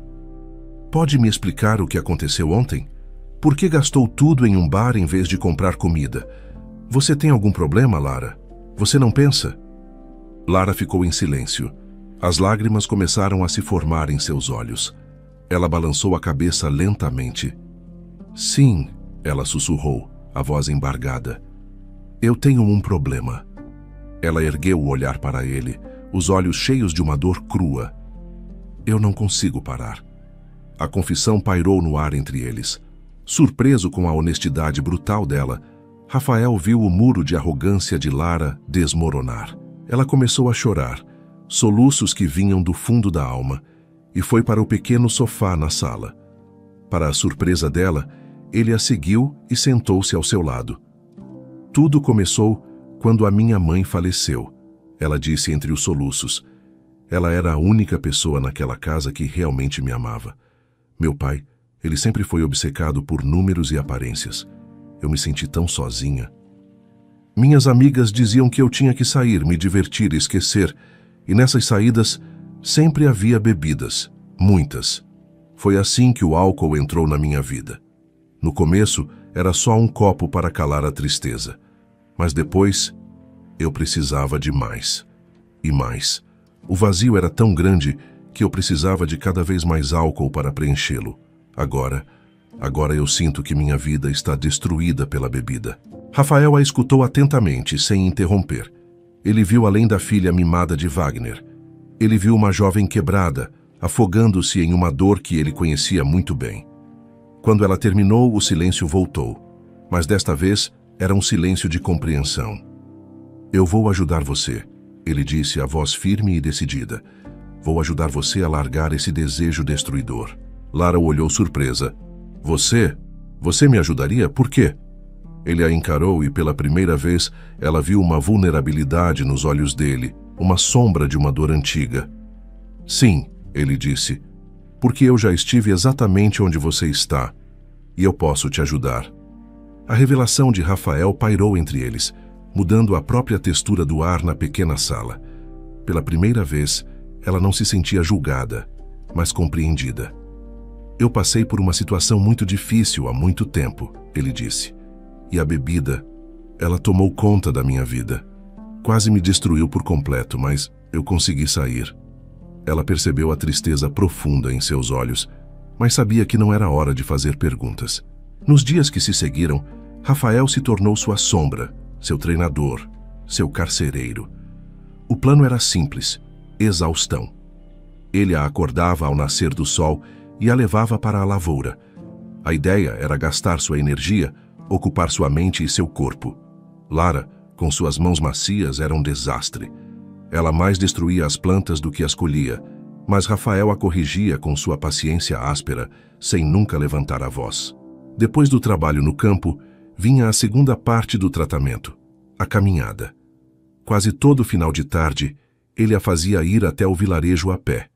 Pode me explicar o que aconteceu ontem? Por que gastou tudo em um bar em vez de comprar comida? Você tem algum problema, Lara? Você não pensa? Lara ficou em silêncio. As lágrimas começaram a se formar em seus olhos. Ela balançou a cabeça lentamente. Sim, ela sussurrou, a voz embargada. Eu tenho um problema. Ela ergueu o olhar para ele, os olhos cheios de uma dor crua. Eu não consigo parar. A confissão pairou no ar entre eles. Surpreso com a honestidade brutal dela, Rafael viu o muro de arrogância de Lara desmoronar. Ela começou a chorar, soluços que vinham do fundo da alma, e foi para o pequeno sofá na sala. Para a surpresa dela, ele a seguiu e sentou-se ao seu lado. Tudo começou quando a minha mãe faleceu, ela disse entre os soluços. Ela era a única pessoa naquela casa que realmente me amava. Meu pai, ele sempre foi obcecado por números e aparências. Eu me senti tão sozinha. Minhas amigas diziam que eu tinha que sair, me divertir e esquecer, e nessas saídas sempre havia bebidas, muitas. Foi assim que o álcool entrou na minha vida. No começo, era só um copo para calar a tristeza. Mas depois, eu precisava de mais. E mais. O vazio era tão grande que eu precisava de cada vez mais álcool para preenchê-lo. Agora eu sinto que minha vida está destruída pela bebida. Rafael a escutou atentamente, sem interromper. Ele viu além da filha mimada de Wagner. Ele viu uma jovem quebrada, afogando-se em uma dor que ele conhecia muito bem. Quando ela terminou, o silêncio voltou. Mas desta vez, era um silêncio de compreensão. Eu vou ajudar você, ele disse, a voz firme e decidida. Vou ajudar você a largar esse desejo destruidor. Lara o olhou surpresa. Você? Você me ajudaria? Por quê? Ele a encarou e pela primeira vez ela viu uma vulnerabilidade nos olhos dele, uma sombra de uma dor antiga. Sim, ele disse, porque eu já estive exatamente onde você está. e eu posso te ajudar. A revelação de Rafael pairou entre eles, mudando a própria textura do ar na pequena sala. Pela primeira vez, ela não se sentia julgada, mas compreendida. Eu passei por uma situação muito difícil há muito tempo, ele disse. E a bebida, ela tomou conta da minha vida. Quase me destruiu por completo, mas eu consegui sair. Ela percebeu a tristeza profunda em seus olhos, mas sabia que não era hora de fazer perguntas. Nos dias que se seguiram, Rafael se tornou sua sombra, seu treinador, seu carcereiro. O plano era simples: exaustão. Ele a acordava ao nascer do sol e a levava para a lavoura. A ideia era gastar sua energia, ocupar sua mente e seu corpo. Lara, com suas mãos macias, era um desastre. Ela mais destruía as plantas do que as colhia, mas Rafael a corrigia com sua paciência áspera, sem nunca levantar a voz. Depois do trabalho no campo, vinha a segunda parte do tratamento, a caminhada. Quase todo final de tarde, ele a fazia ir até o vilarejo a pé.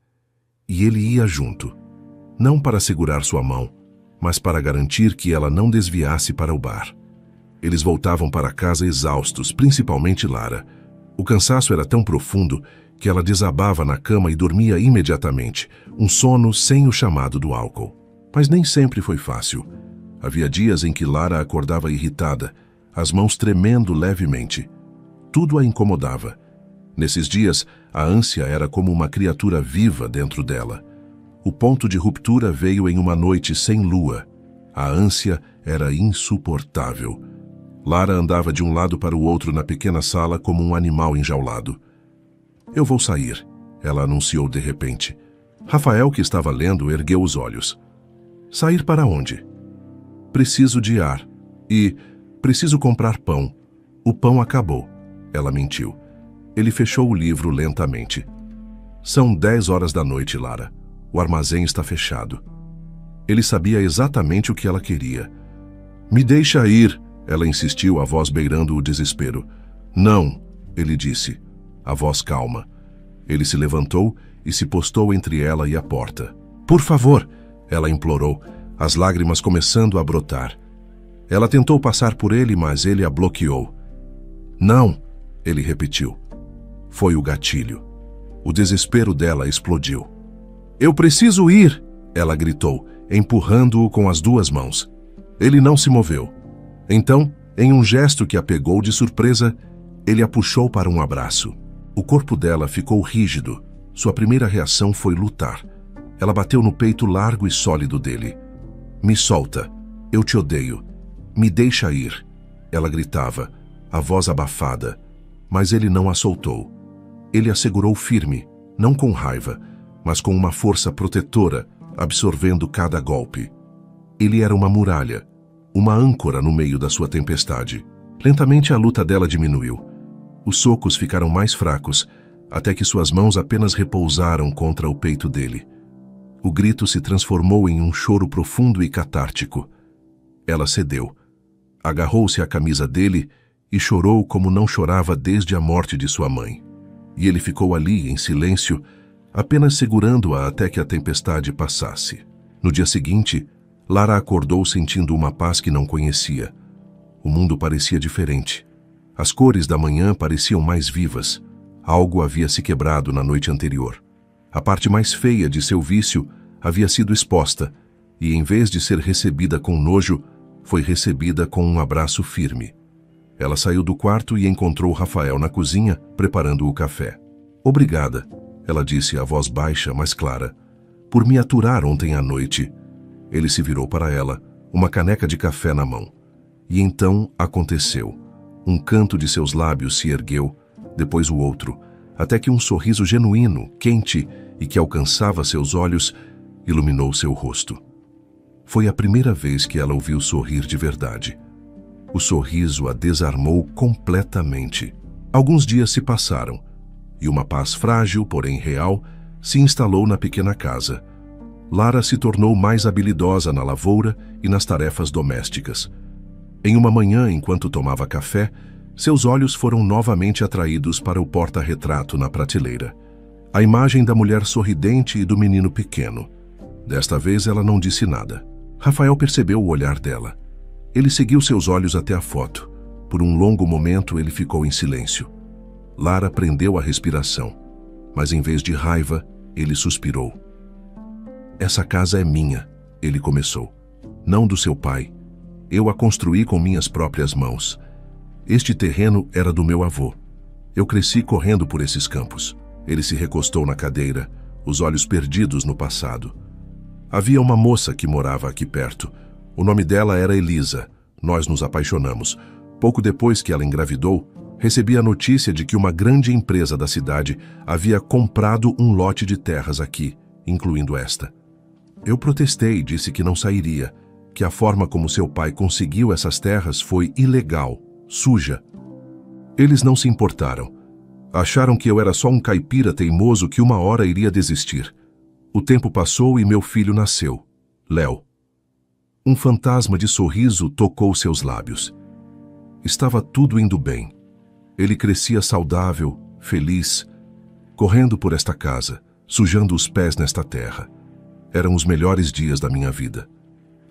E ele ia junto, não para segurar sua mão, mas para garantir que ela não desviasse para o bar. Eles voltavam para casa exaustos, principalmente Lara. O cansaço era tão profundo que ela desabava na cama e dormia imediatamente, um sono sem o chamado do álcool. Mas nem sempre foi fácil. Havia dias em que Lara acordava irritada, as mãos tremendo levemente. Tudo a incomodava. Nesses dias, a ânsia era como uma criatura viva dentro dela. O ponto de ruptura veio em uma noite sem lua. A ânsia era insuportável. Lara andava de um lado para o outro na pequena sala como um animal enjaulado. "Eu vou sair", ela anunciou de repente. Rafael, que estava lendo, ergueu os olhos. "Sair para onde?" "Preciso de ar. E preciso comprar pão. O pão acabou", ela mentiu. Ele fechou o livro lentamente. "São 10 horas da noite, Lara. O armazém está fechado." Ele sabia exatamente o que ela queria. "Me deixa ir", ela insistiu, a voz beirando o desespero. "Não", ele disse, a voz calma. Ele se levantou e se postou entre ela e a porta. "Por favor", ela implorou, as lágrimas começando a brotar. Ela tentou passar por ele, mas ele a bloqueou. "Não", ele repetiu. Foi o gatilho. O desespero dela explodiu. "Eu preciso ir", ela gritou, empurrando-o com as duas mãos. Ele não se moveu. Então, em um gesto que a pegou de surpresa, ele a puxou para um abraço. O corpo dela ficou rígido. Sua primeira reação foi lutar. Ela bateu no peito largo e sólido dele. "Me solta. Eu te odeio. Me deixa ir", ela gritava, a voz abafada. Mas ele não a soltou. Ele a segurou firme, não com raiva, mas com uma força protetora, absorvendo cada golpe. Ele era uma muralha, uma âncora no meio da sua tempestade. Lentamente a luta dela diminuiu. Os socos ficaram mais fracos, até que suas mãos apenas repousaram contra o peito dele. O grito se transformou em um choro profundo e catártico. Ela cedeu. Agarrou-se à camisa dele e chorou como não chorava desde a morte de sua mãe. E ele ficou ali, em silêncio, apenas segurando-a até que a tempestade passasse. No dia seguinte, Lara acordou sentindo uma paz que não conhecia. O mundo parecia diferente. As cores da manhã pareciam mais vivas. Algo havia se quebrado na noite anterior. A parte mais feia de seu vício havia sido exposta, e em vez de ser recebida com nojo, foi recebida com um abraço firme. Ela saiu do quarto e encontrou Rafael na cozinha, preparando o café. "Obrigada", ela disse, a voz baixa, mas clara, "por me aturar ontem à noite." Ele se virou para ela, uma caneca de café na mão. E então aconteceu. Um canto de seus lábios se ergueu, depois o outro, até que um sorriso genuíno, quente e que alcançava seus olhos, iluminou seu rosto. Foi a primeira vez que ela o viu sorrir de verdade. O sorriso a desarmou completamente. Alguns dias se passaram, e uma paz frágil, porém real, se instalou na pequena casa. Lara se tornou mais habilidosa na lavoura e nas tarefas domésticas. Em uma manhã, enquanto tomava café, seus olhos foram novamente atraídos para o porta-retrato na prateleira. A imagem da mulher sorridente e do menino pequeno. Desta vez ela não disse nada. Rafael percebeu o olhar dela. Ele seguiu seus olhos até a foto. Por um longo momento ele ficou em silêncio. Lara prendeu a respiração, mas em vez de raiva, ele suspirou. Essa casa é minha, ele começou. Não do seu pai. Eu a construí com minhas próprias mãos. Este terreno era do meu avô. Eu cresci correndo por esses campos. Ele se recostou na cadeira, os olhos perdidos no passado. Havia uma moça que morava aqui perto. O nome dela era Elisa. Nós nos apaixonamos. Pouco depois que ela engravidou, recebi a notícia de que uma grande empresa da cidade havia comprado um lote de terras aqui, incluindo esta. Eu protestei e disse que não sairia, que a forma como seu pai conseguiu essas terras foi ilegal, suja. Eles não se importaram. Acharam que eu era só um caipira teimoso que uma hora iria desistir. O tempo passou e meu filho nasceu, Léo. Um fantasma de sorriso tocou seus lábios. Estava tudo indo bem. Ele crescia saudável, feliz, correndo por esta casa, sujando os pés nesta terra. Eram os melhores dias da minha vida.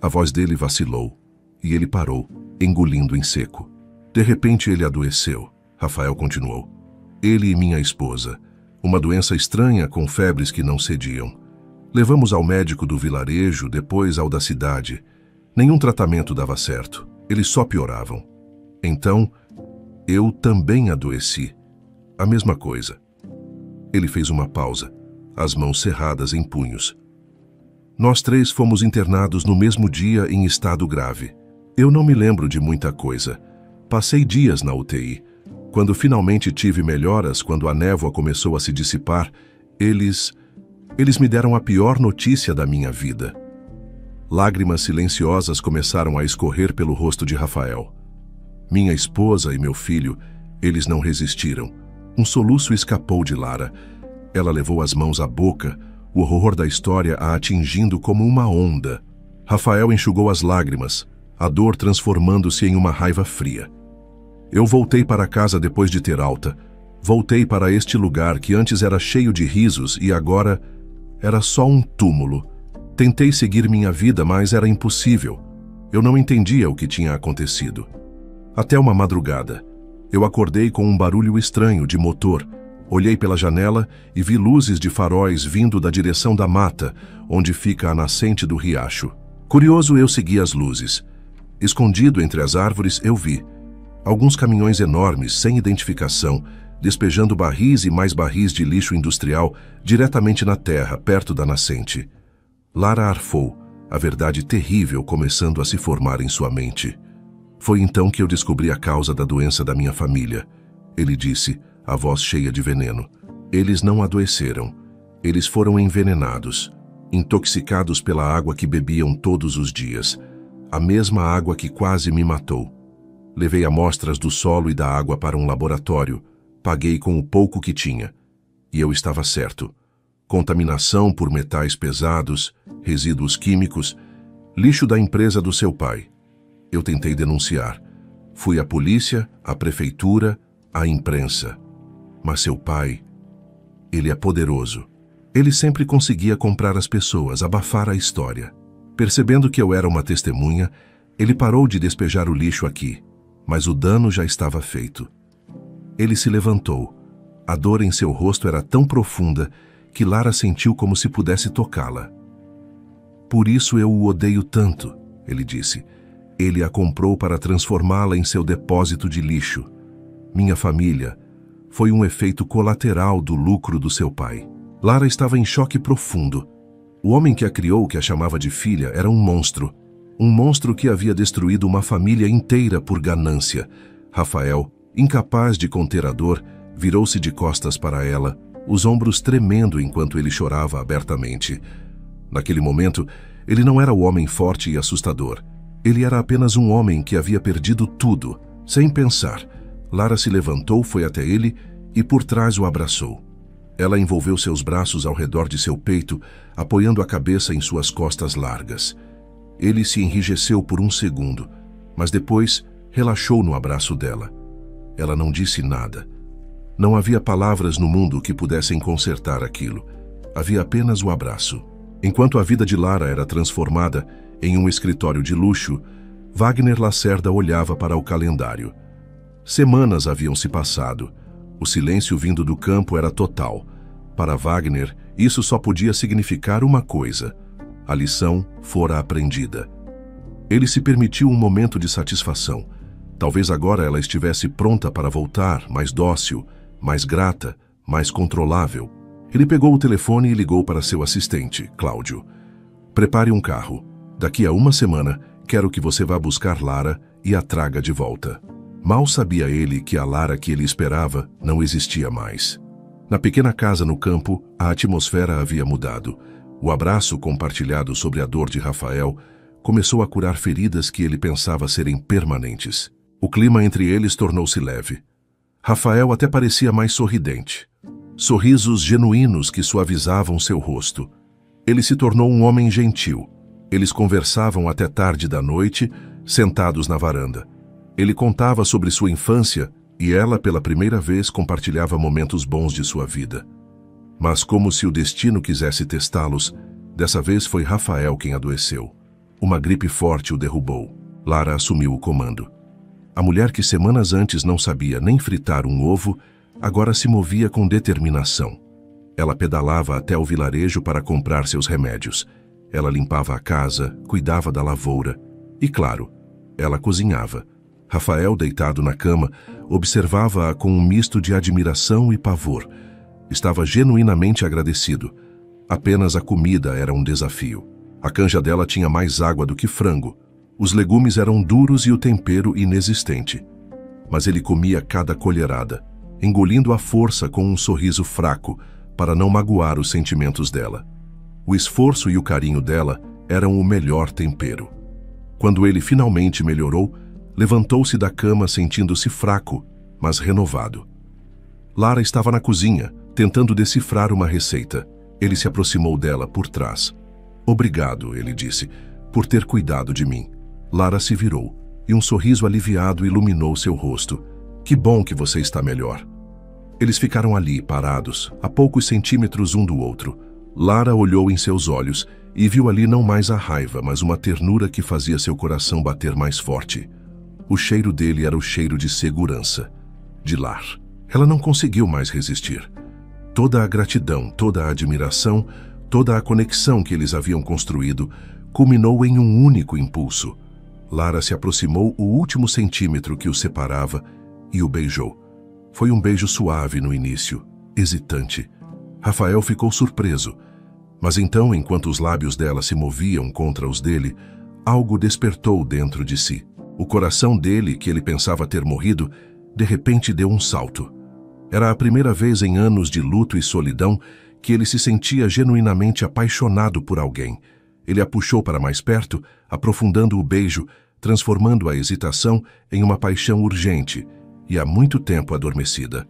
A voz dele vacilou, e ele parou, engolindo em seco. De repente ele adoeceu. Rafael continuou. Ele e minha esposa. Uma doença estranha com febres que não cediam. Levamos ao médico do vilarejo, depois ao da cidade. Nenhum tratamento dava certo. Eles só pioravam. Então, eu também adoeci. A mesma coisa. Ele fez uma pausa, as mãos cerradas em punhos. Nós três fomos internados no mesmo dia em estado grave. Eu não me lembro de muita coisa. Passei dias na UTI. Quando finalmente tive melhoras, quando a névoa começou a se dissipar, eles me deram a pior notícia da minha vida. Lágrimas silenciosas começaram a escorrer pelo rosto de Rafael. Minha esposa e meu filho, eles não resistiram. Um soluço escapou de Lara. Ela levou as mãos à boca, o horror da história a atingindo como uma onda. Rafael enxugou as lágrimas, a dor transformando-se em uma raiva fria. Eu voltei para casa depois de ter alta. Voltei para este lugar que antes era cheio de risos e agora era só um túmulo. Tentei seguir minha vida, mas era impossível. Eu não entendia o que tinha acontecido. Até uma madrugada, eu acordei com um barulho estranho de motor. Olhei pela janela e vi luzes de faróis vindo da direção da mata, onde fica a nascente do riacho. Curioso, eu segui as luzes. Escondido entre as árvores, eu vi alguns caminhões enormes, sem identificação, despejando barris e mais barris de lixo industrial diretamente na terra, perto da nascente. Lara arfou, a verdade terrível começando a se formar em sua mente. Foi então que eu descobri a causa da doença da minha família. Ele disse, a voz cheia de veneno. Eles não adoeceram. Eles foram envenenados, intoxicados pela água que bebiam todos os dias. A mesma água que quase me matou. Levei amostras do solo e da água para um laboratório. Paguei com o pouco que tinha. E eu estava certo. Contaminação por metais pesados, resíduos químicos, lixo da empresa do seu pai. Eu tentei denunciar. Fui à polícia, à prefeitura, à imprensa. Mas seu pai, ele é poderoso. Ele sempre conseguia comprar as pessoas, abafar a história. Percebendo que eu era uma testemunha, ele parou de despejar o lixo aqui, mas o dano já estava feito. Ele se levantou. A dor em seu rosto era tão profunda que Lara sentiu como se pudesse tocá-la. Por isso eu o odeio tanto, ele disse. Ele a comprou para transformá-la em seu depósito de lixo. Minha família foi um efeito colateral do lucro do seu pai. Lara estava em choque profundo. O homem que a criou, que a chamava de filha, era um monstro. Um monstro que havia destruído uma família inteira por ganância. Rafael, incapaz de conter a dor, virou-se de costas para ela, os ombros tremendo enquanto ele chorava abertamente. Naquele momento, ele não era o homem forte e assustador. Ele era apenas um homem que havia perdido tudo, sem pensar. Lara se levantou, foi até ele e por trás o abraçou. Ela envolveu seus braços ao redor de seu peito, apoiando a cabeça em suas costas largas. Ele se enrijeceu por um segundo, mas depois relaxou no abraço dela. Ela não disse nada. Não havia palavras no mundo que pudessem consertar aquilo. Havia apenas o abraço. Enquanto a vida de Lara era transformada em um escritório de luxo, Wagner Lacerda olhava para o calendário. Semanas haviam se passado. O silêncio vindo do campo era total. Para Wagner, isso só podia significar uma coisa: a lição fora aprendida. Ele se permitiu um momento de satisfação. Talvez agora ela estivesse pronta para voltar, mais dócil, mais grata, mais controlável. Ele pegou o telefone e ligou para seu assistente, Cláudio. Prepare um carro. Daqui a uma semana, quero que você vá buscar Lara e a traga de volta. Mal sabia ele que a Lara que ele esperava não existia mais. Na pequena casa no campo, a atmosfera havia mudado. O abraço compartilhado sobre a dor de Rafael começou a curar feridas que ele pensava serem permanentes. O clima entre eles tornou-se leve. Rafael até parecia mais sorridente. Sorrisos genuínos que suavizavam seu rosto. Ele se tornou um homem gentil. Eles conversavam até tarde da noite, sentados na varanda. Ele contava sobre sua infância e ela, pela primeira vez, compartilhava momentos bons de sua vida. Mas como se o destino quisesse testá-los, dessa vez foi Rafael quem adoeceu. Uma gripe forte o derrubou. Lara assumiu o comando. A mulher que semanas antes não sabia nem fritar um ovo, agora se movia com determinação. Ela pedalava até o vilarejo para comprar seus remédios. Ela limpava a casa, cuidava da lavoura e, claro, ela cozinhava. Rafael, deitado na cama, observava-a com um misto de admiração e pavor. Estava genuinamente agradecido. Apenas a comida era um desafio. A canja dela tinha mais água do que frango. Os legumes eram duros e o tempero inexistente. Mas ele comia cada colherada, engolindo à força com um sorriso fraco, para não magoar os sentimentos dela. O esforço e o carinho dela eram o melhor tempero. Quando ele finalmente melhorou, levantou-se da cama sentindo-se fraco, mas renovado. Lara estava na cozinha, tentando decifrar uma receita. Ele se aproximou dela por trás. "Obrigado", ele disse, "por ter cuidado de mim." Lara se virou, e um sorriso aliviado iluminou seu rosto. "Que bom que você está melhor." Eles ficaram ali, parados, a poucos centímetros um do outro. Lara olhou em seus olhos e viu ali não mais a raiva, mas uma ternura que fazia seu coração bater mais forte. O cheiro dele era o cheiro de segurança, de lar. Ela não conseguiu mais resistir. Toda a gratidão, toda a admiração, toda a conexão que eles haviam construído culminou em um único impulso. Lara se aproximou o último centímetro que o separava e o beijou. Foi um beijo suave no início, hesitante. Rafael ficou surpreso. Mas então, enquanto os lábios dela se moviam contra os dele, algo despertou dentro de si. O coração dele, que ele pensava ter morrido, de repente deu um salto. Era a primeira vez em anos de luto e solidão que ele se sentia genuinamente apaixonado por alguém. Ele a puxou para mais perto, aprofundando o beijo, transformando a hesitação em uma paixão urgente e há muito tempo adormecida.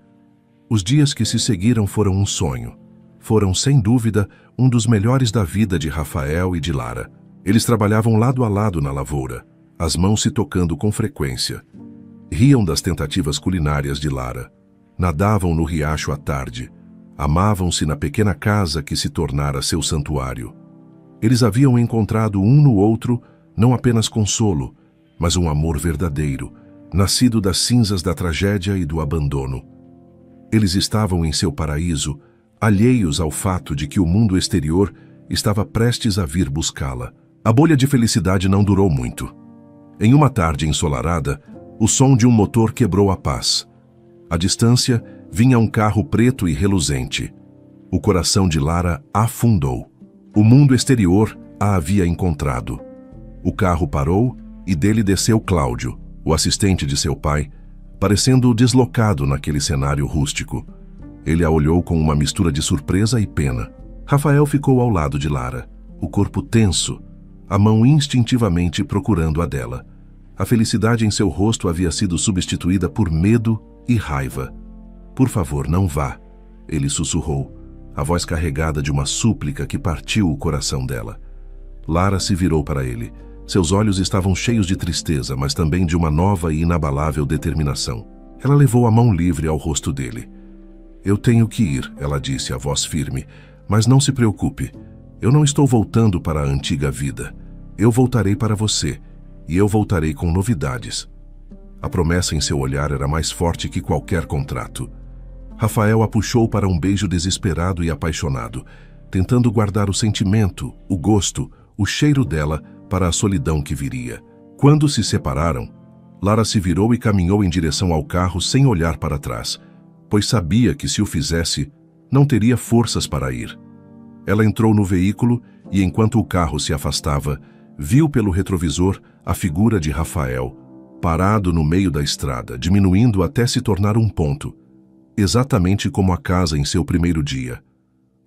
Os dias que se seguiram foram um sonho. Foram, sem dúvida, um dos melhores da vida de Rafael e de Lara. Eles trabalhavam lado a lado na lavoura, as mãos se tocando com frequência. Riam das tentativas culinárias de Lara. Nadavam no riacho à tarde. Amavam-se na pequena casa que se tornara seu santuário. Eles haviam encontrado um no outro não apenas consolo, mas um amor verdadeiro, nascido das cinzas da tragédia e do abandono. Eles estavam em seu paraíso, alheios ao fato de que o mundo exterior estava prestes a vir buscá-la. A bolha de felicidade não durou muito. Em uma tarde ensolarada, o som de um motor quebrou a paz. À distância, vinha um carro preto e reluzente. O coração de Lara afundou. O mundo exterior a havia encontrado. O carro parou e dele desceu Cláudio, o assistente de seu pai, parecendo deslocado naquele cenário rústico. Ele a olhou com uma mistura de surpresa e pena. Rafael ficou ao lado de Lara, o corpo tenso, a mão instintivamente procurando a dela. A felicidade em seu rosto havia sido substituída por medo e raiva. "Por favor, não vá", ele sussurrou, a voz carregada de uma súplica que partiu o coração dela. Lara se virou para ele. Seus olhos estavam cheios de tristeza, mas também de uma nova e inabalável determinação. Ela levou a mão livre ao rosto dele. "Eu tenho que ir", ela disse, a voz firme, "mas não se preocupe. Eu não estou voltando para a antiga vida. Eu voltarei para você, e eu voltarei com novidades. A promessa em seu olhar era mais forte que qualquer contrato. Rafael a puxou para um beijo desesperado e apaixonado, tentando guardar o sentimento, o gosto, o cheiro dela para a solidão que viria. Quando se separaram, Lara se virou e caminhou em direção ao carro sem olhar para trás, pois sabia que se o fizesse, não teria forças para ir. Ela entrou no veículo e, enquanto o carro se afastava, viu pelo retrovisor a figura de Rafael, parado no meio da estrada, diminuindo até se tornar um ponto, exatamente como a casa em seu primeiro dia.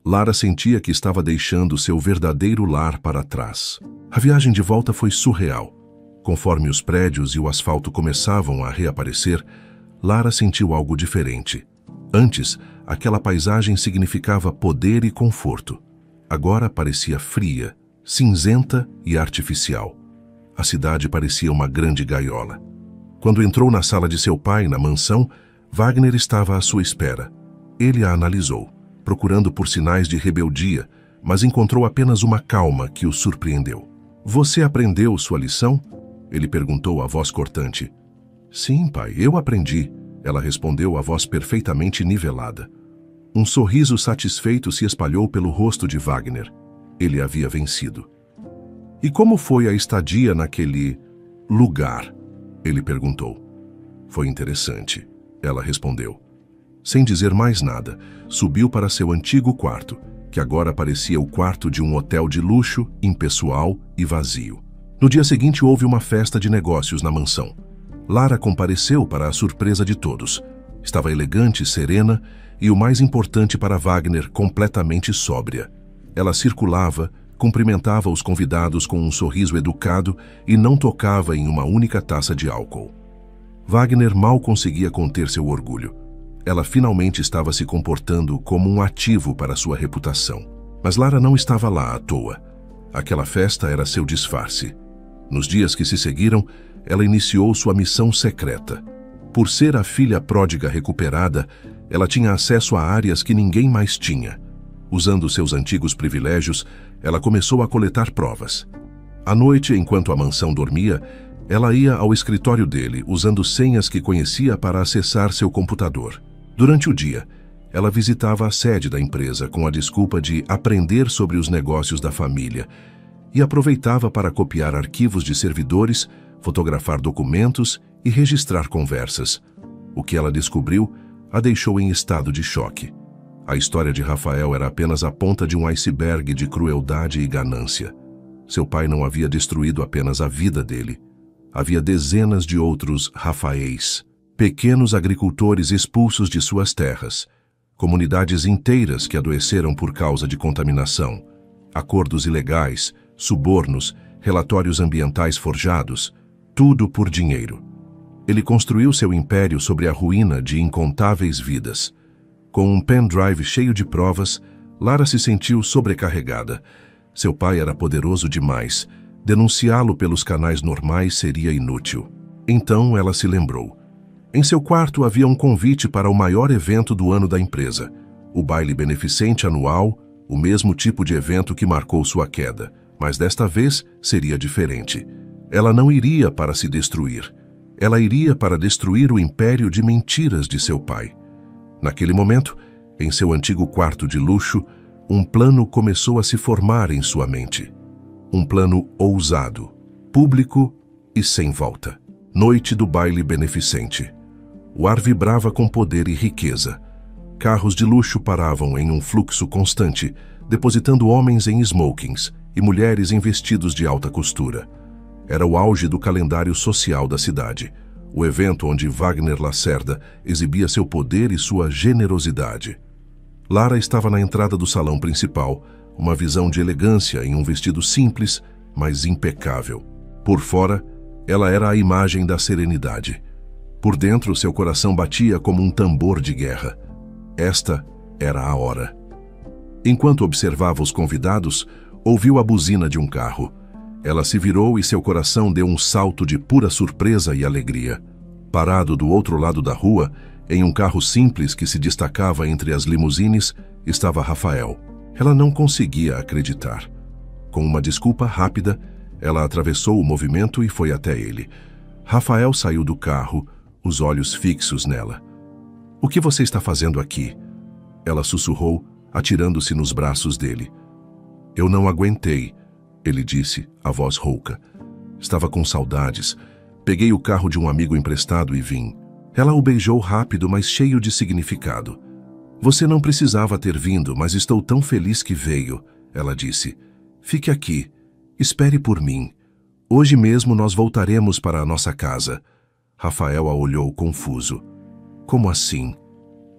Lara sentia que estava deixando seu verdadeiro lar para trás. A viagem de volta foi surreal. Conforme os prédios e o asfalto começavam a reaparecer, Lara sentiu algo diferente. Antes, aquela paisagem significava poder e conforto. Agora parecia fria, cinzenta e artificial. A cidade parecia uma grande gaiola. Quando entrou na sala de seu pai, na mansão, Wagner estava à sua espera. Ele a analisou, procurando por sinais de rebeldia, mas encontrou apenas uma calma que o surpreendeu. "Você aprendeu sua lição?" Ele perguntou a voz cortante. "Sim, pai, eu aprendi", ela respondeu a voz perfeitamente nivelada. Um sorriso satisfeito se espalhou pelo rosto de Wagner. Ele havia vencido. "E como foi a estadia naquele lugar?" ele perguntou. "Foi interessante", ela respondeu. Sem dizer mais nada, subiu para seu antigo quarto, que agora parecia o quarto de um hotel de luxo, impessoal e vazio. No dia seguinte houve uma festa de negócios na mansão. Lara compareceu para a surpresa de todos. Estava elegante, serena e, o mais importante para Wagner, completamente sóbria. Ela circulava, cumprimentava os convidados com um sorriso educado e não tocava em uma única taça de álcool. Wagner mal conseguia conter seu orgulho. Ela finalmente estava se comportando como um ativo para sua reputação. Mas Lara não estava lá à toa. Aquela festa era seu disfarce. Nos dias que se seguiram, ela iniciou sua missão secreta. Por ser a filha pródiga recuperada, ela tinha acesso a áreas que ninguém mais tinha. Usando seus antigos privilégios, ela começou a coletar provas. À noite, enquanto a mansão dormia, ela ia ao escritório dele, usando senhas que conhecia para acessar seu computador. Durante o dia, ela visitava a sede da empresa com a desculpa de aprender sobre os negócios da família e aproveitava para copiar arquivos de servidores, fotografar documentos e registrar conversas. O que ela descobriu a deixou em estado de choque. A história de Rafael era apenas a ponta de um iceberg de crueldade e ganância. Seu pai não havia destruído apenas a vida dele. Havia dezenas de outros Rafaéis, pequenos agricultores expulsos de suas terras, comunidades inteiras que adoeceram por causa de contaminação, acordos ilegais, subornos, relatórios ambientais forjados, tudo por dinheiro. Ele construiu seu império sobre a ruína de incontáveis vidas. Com um pendrive cheio de provas, Lara se sentiu sobrecarregada. Seu pai era poderoso demais. Denunciá-lo pelos canais normais seria inútil. Então ela se lembrou. Em seu quarto havia um convite para o maior evento do ano da empresa, o baile beneficente anual, o mesmo tipo de evento que marcou sua queda, mas desta vez seria diferente. Ela não iria para se destruir. Ela iria para destruir o império de mentiras de seu pai. Naquele momento, em seu antigo quarto de luxo, um plano começou a se formar em sua mente. Um plano ousado, público e sem volta. Noite do baile beneficente. O ar vibrava com poder e riqueza. Carros de luxo paravam em um fluxo constante, depositando homens em smokings e mulheres em vestidos de alta costura. Era o auge do calendário social da cidade, o evento onde Wagner Lacerda exibia seu poder e sua generosidade. Lara estava na entrada do salão principal, uma visão de elegância em um vestido simples, mas impecável. Por fora, ela era a imagem da serenidade. Por dentro, seu coração batia como um tambor de guerra. Esta era a hora. Enquanto observava os convidados, ouviu a buzina de um carro. Ela se virou e seu coração deu um salto de pura surpresa e alegria. Parado do outro lado da rua, em um carro simples que se destacava entre as limusines, estava Rafael. Ela não conseguia acreditar. Com uma desculpa rápida, ela atravessou o movimento e foi até ele. Rafael saiu do carro, os olhos fixos nela. "O que você está fazendo aqui?" Ela sussurrou, atirando-se nos braços dele. "Eu não aguentei", ele disse, a voz rouca. "Estava com saudades. Peguei o carro de um amigo emprestado e vim." Ela o beijou rápido, mas cheio de significado. "Você não precisava ter vindo, mas estou tão feliz que veio", ela disse. "Fique aqui. Espere por mim. Hoje mesmo nós voltaremos para a nossa casa." Rafael a olhou confuso. "Como assim?"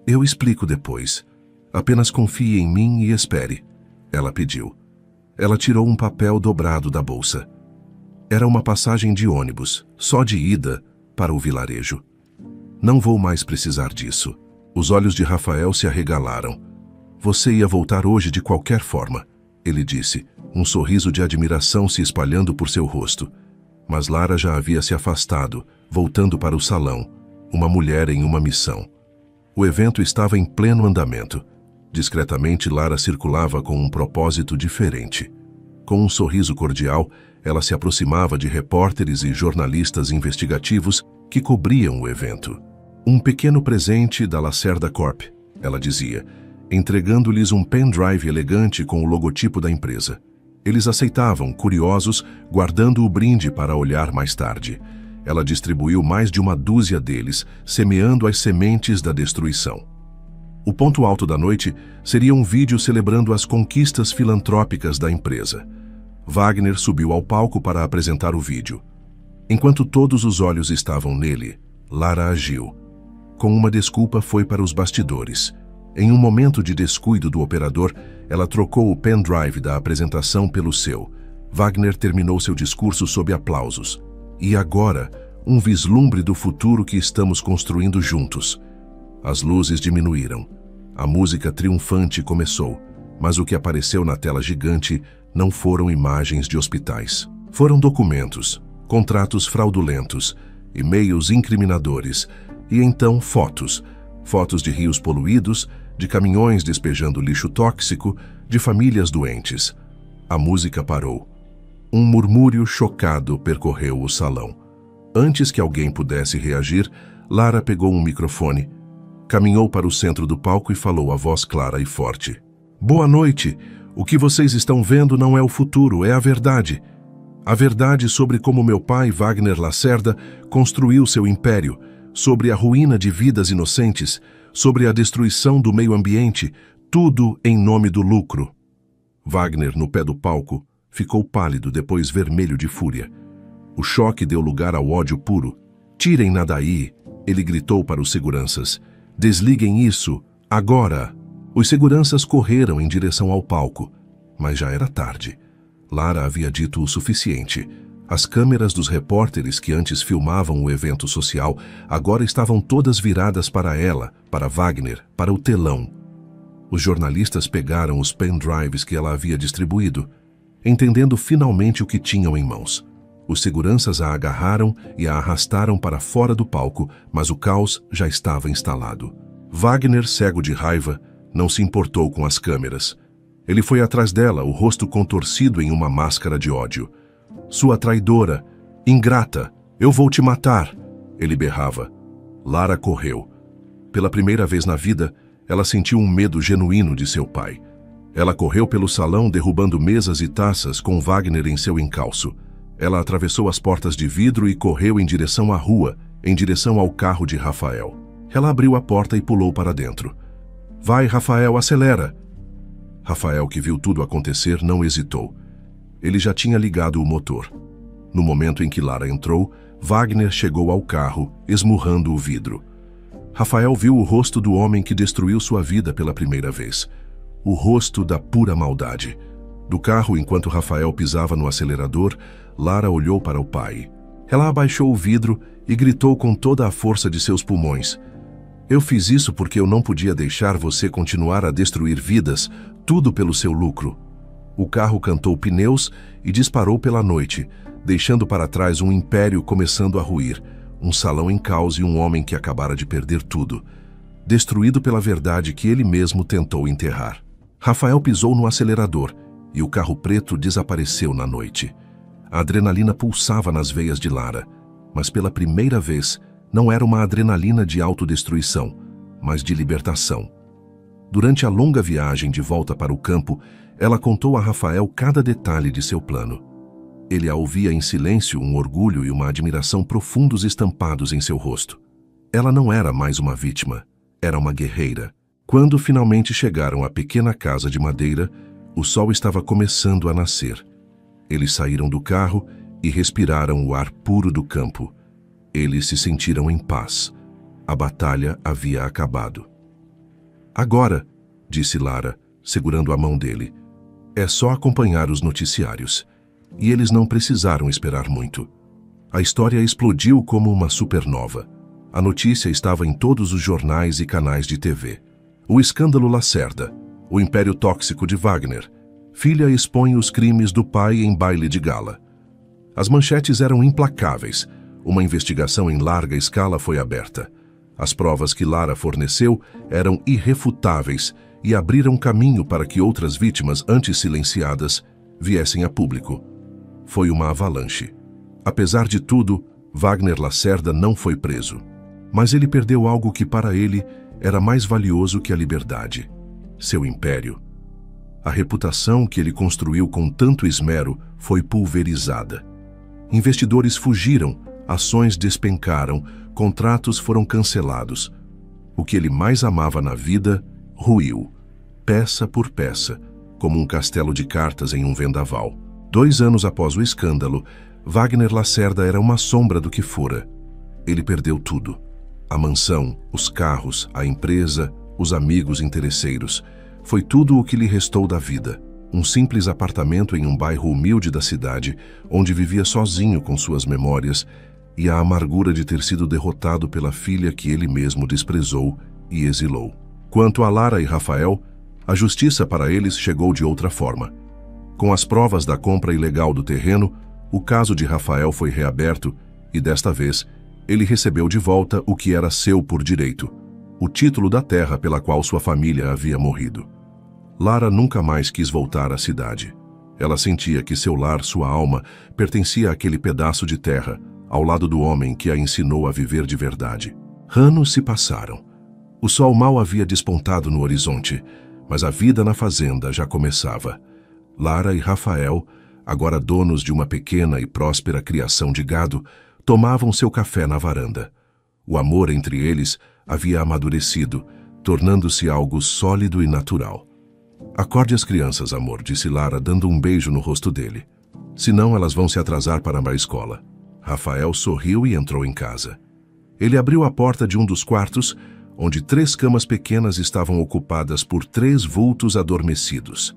"Eu explico depois. Apenas confie em mim e espere", ela pediu. Ela tirou um papel dobrado da bolsa. Era uma passagem de ônibus, só de ida, para o vilarejo. "Não vou mais precisar disso." Os olhos de Rafael se arregalaram. "Você ia voltar hoje de qualquer forma", ele disse, um sorriso de admiração se espalhando por seu rosto. Mas Lara já havia se afastado, voltando para o salão, uma mulher em uma missão. O evento estava em pleno andamento. Discretamente, Lara circulava com um propósito diferente. Com um sorriso cordial, ela se aproximava de repórteres e jornalistas investigativos que cobriam o evento. "Um pequeno presente da Lacerda Corp", ela dizia, entregando-lhes um pendrive elegante com o logotipo da empresa. Eles aceitavam, curiosos, guardando o brinde para olhar mais tarde. Ela distribuiu mais de uma dúzia deles, semeando as sementes da destruição. O ponto alto da noite seria um vídeo celebrando as conquistas filantrópicas da empresa. Wagner subiu ao palco para apresentar o vídeo. Enquanto todos os olhos estavam nele, Lara agiu. Com uma desculpa, foi para os bastidores. Em um momento de descuido do operador, ela trocou o pendrive da apresentação pelo seu. Wagner terminou seu discurso sob aplausos. "E agora, um vislumbre do futuro que estamos construindo juntos." As luzes diminuíram. A música triunfante começou, mas o que apareceu na tela gigante não foram imagens de hospitais. Foram documentos, contratos fraudulentos, e-mails incriminadores, e então fotos. Fotos de rios poluídos, de caminhões despejando lixo tóxico, de famílias doentes. A música parou. Um murmúrio chocado percorreu o salão. Antes que alguém pudesse reagir, Lara pegou um microfone, caminhou para o centro do palco e falou a voz clara e forte. "Boa noite. O que vocês estão vendo não é o futuro, é a verdade. A verdade sobre como meu pai, Wagner Lacerda, construiu seu império, sobre a ruína de vidas inocentes, sobre a destruição do meio ambiente, tudo em nome do lucro." Wagner, no pé do palco, ficou pálido, depois vermelho de fúria. O choque deu lugar ao ódio puro. "Tirem-na daí", ele gritou para os seguranças. "Desliguem isso, agora." Os seguranças correram em direção ao palco, mas já era tarde. Lara havia dito o suficiente. As câmeras dos repórteres que antes filmavam o evento social agora estavam todas viradas para ela, para Wagner, para o telão. Os jornalistas pegaram os pendrives que ela havia distribuído, entendendo finalmente o que tinham em mãos. Os seguranças a agarraram e a arrastaram para fora do palco, mas o caos já estava instalado. Wagner, cego de raiva, não se importou com as câmeras. Ele foi atrás dela, o rosto contorcido em uma máscara de ódio. "Sua traidora! Ingrata! Eu vou te matar!" ele berrava. Lara correu. Pela primeira vez na vida, ela sentiu um medo genuíno de seu pai. Ela correu pelo salão, derrubando mesas e taças, com Wagner em seu encalço. Ela atravessou as portas de vidro e correu em direção à rua, em direção ao carro de Rafael. Ela abriu a porta e pulou para dentro. "Vai, Rafael, acelera!" Rafael, que viu tudo acontecer, não hesitou. Ele já tinha ligado o motor. No momento em que Lara entrou, Wagner chegou ao carro, esmurrando o vidro. Rafael viu o rosto do homem que destruiu sua vida pela primeira vez. O rosto da pura maldade. Do carro, enquanto Rafael pisava no acelerador, Lara olhou para o pai. Ela abaixou o vidro e gritou com toda a força de seus pulmões. "Eu fiz isso porque eu não podia deixar você continuar a destruir vidas, tudo pelo seu lucro." O carro cantou pneus e disparou pela noite, deixando para trás um império começando a ruir, um salão em caos e um homem que acabara de perder tudo, destruído pela verdade que ele mesmo tentou enterrar. Rafael pisou no acelerador e o carro preto desapareceu na noite. A adrenalina pulsava nas veias de Lara, mas pela primeira vez não era uma adrenalina de autodestruição, mas de libertação. Durante a longa viagem de volta para o campo, ela contou a Rafael cada detalhe de seu plano. Ele a ouvia em silêncio, um orgulho e uma admiração profundos estampados em seu rosto. Ela não era mais uma vítima, era uma guerreira. Quando finalmente chegaram à pequena casa de madeira, o sol estava começando a nascer. Eles saíram do carro e respiraram o ar puro do campo. Eles se sentiram em paz. A batalha havia acabado. Agora, disse Lara, segurando a mão dele, é só acompanhar os noticiários. E eles não precisaram esperar muito. A história explodiu como uma supernova. A notícia estava em todos os jornais e canais de TV. O escândalo Lacerda, o império tóxico de Wagner. Filha expõe os crimes do pai em baile de gala. As manchetes eram implacáveis. Uma investigação em larga escala foi aberta. As provas que Lara forneceu eram irrefutáveis e abriram caminho para que outras vítimas antes silenciadas viessem a público. Foi uma avalanche. Apesar de tudo, Wagner Lacerda não foi preso. Mas ele perdeu algo que para ele era mais valioso que a liberdade: seu império. A reputação que ele construiu com tanto esmero foi pulverizada. Investidores fugiram, ações despencaram, contratos foram cancelados. O que ele mais amava na vida ruiu, peça por peça, como um castelo de cartas em um vendaval. 2 anos após o escândalo, Wagner Lacerda era uma sombra do que fora. Ele perdeu tudo. A mansão, os carros, a empresa, os amigos interesseiros. Foi tudo o que lhe restou da vida. Um simples apartamento em um bairro humilde da cidade, onde vivia sozinho com suas memórias e a amargura de ter sido derrotado pela filha que ele mesmo desprezou e exilou. Quanto a Lara e Rafael, a justiça para eles chegou de outra forma. Com as provas da compra ilegal do terreno, o caso de Rafael foi reaberto e, desta vez, ele recebeu de volta o que era seu por direito: o título da terra pela qual sua família havia morrido. Lara nunca mais quis voltar à cidade. Ela sentia que seu lar, sua alma, pertencia àquele pedaço de terra, ao lado do homem que a ensinou a viver de verdade. Anos se passaram. O sol mal havia despontado no horizonte, mas a vida na fazenda já começava. Lara e Rafael, agora donos de uma pequena e próspera criação de gado, tomavam seu café na varanda. O amor entre eles havia amadurecido, tornando-se algo sólido e natural. Acorde as crianças, amor, disse Lara, dando um beijo no rosto dele. Senão elas vão se atrasar para a escola. Rafael sorriu e entrou em casa. Ele abriu a porta de um dos quartos, onde 3 camas pequenas estavam ocupadas por 3 vultos adormecidos.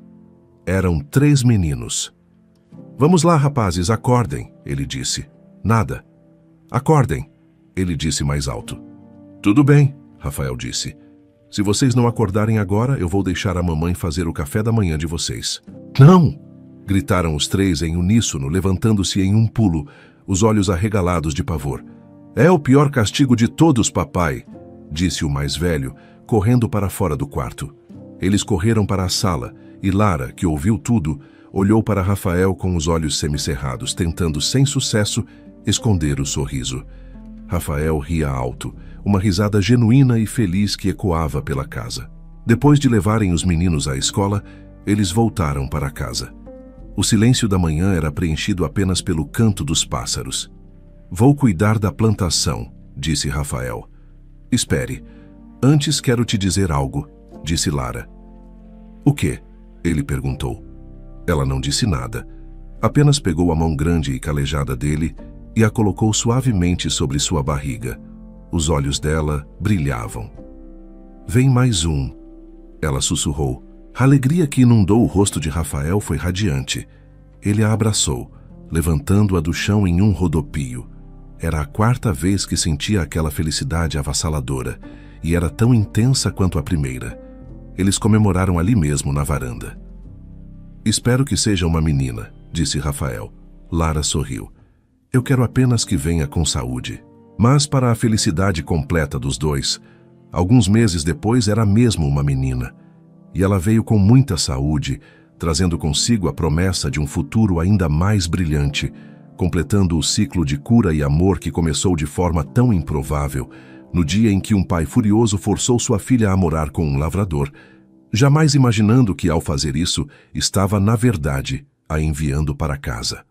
Eram 3 meninos. Vamos lá, rapazes, acordem, ele disse. Nada. Acordem, ele disse mais alto. Tudo bem, Rafael disse. Se vocês não acordarem agora, eu vou deixar a mamãe fazer o café da manhã de vocês. Não! Gritaram os 3 em uníssono, levantando-se em um pulo, os olhos arregalados de pavor. É o pior castigo de todos, papai, disse o mais velho, correndo para fora do quarto. Eles correram para a sala e Lara, que ouviu tudo, olhou para Rafael com os olhos semicerrados, tentando, sem sucesso, esconder o sorriso. Rafael ria alto, uma risada genuína e feliz que ecoava pela casa. Depois de levarem os meninos à escola, eles voltaram para casa. O silêncio da manhã era preenchido apenas pelo canto dos pássaros. Vou cuidar da plantação, disse Rafael. Espere. Antes quero te dizer algo, disse Lara. O quê? Ele perguntou. Ela não disse nada. Apenas pegou a mão grande e calejada dele e a colocou suavemente sobre sua barriga. Os olhos dela brilhavam. Vem mais um, ela sussurrou. A alegria que inundou o rosto de Rafael foi radiante. Ele a abraçou, levantando-a do chão em um rodopio. Era a 4ª vez que sentia aquela felicidade avassaladora, e era tão intensa quanto a primeira. Eles comemoraram ali mesmo, na varanda. Espero que seja uma menina, disse Rafael. Lara sorriu. Eu quero apenas que venha com saúde. Mas para a felicidade completa dos dois, alguns meses depois era mesmo uma menina. E ela veio com muita saúde, trazendo consigo a promessa de um futuro ainda mais brilhante, completando o ciclo de cura e amor que começou de forma tão improvável, no dia em que um pai furioso forçou sua filha a morar com um lavrador, jamais imaginando que, ao fazer isso, estava, na verdade, a enviando para casa.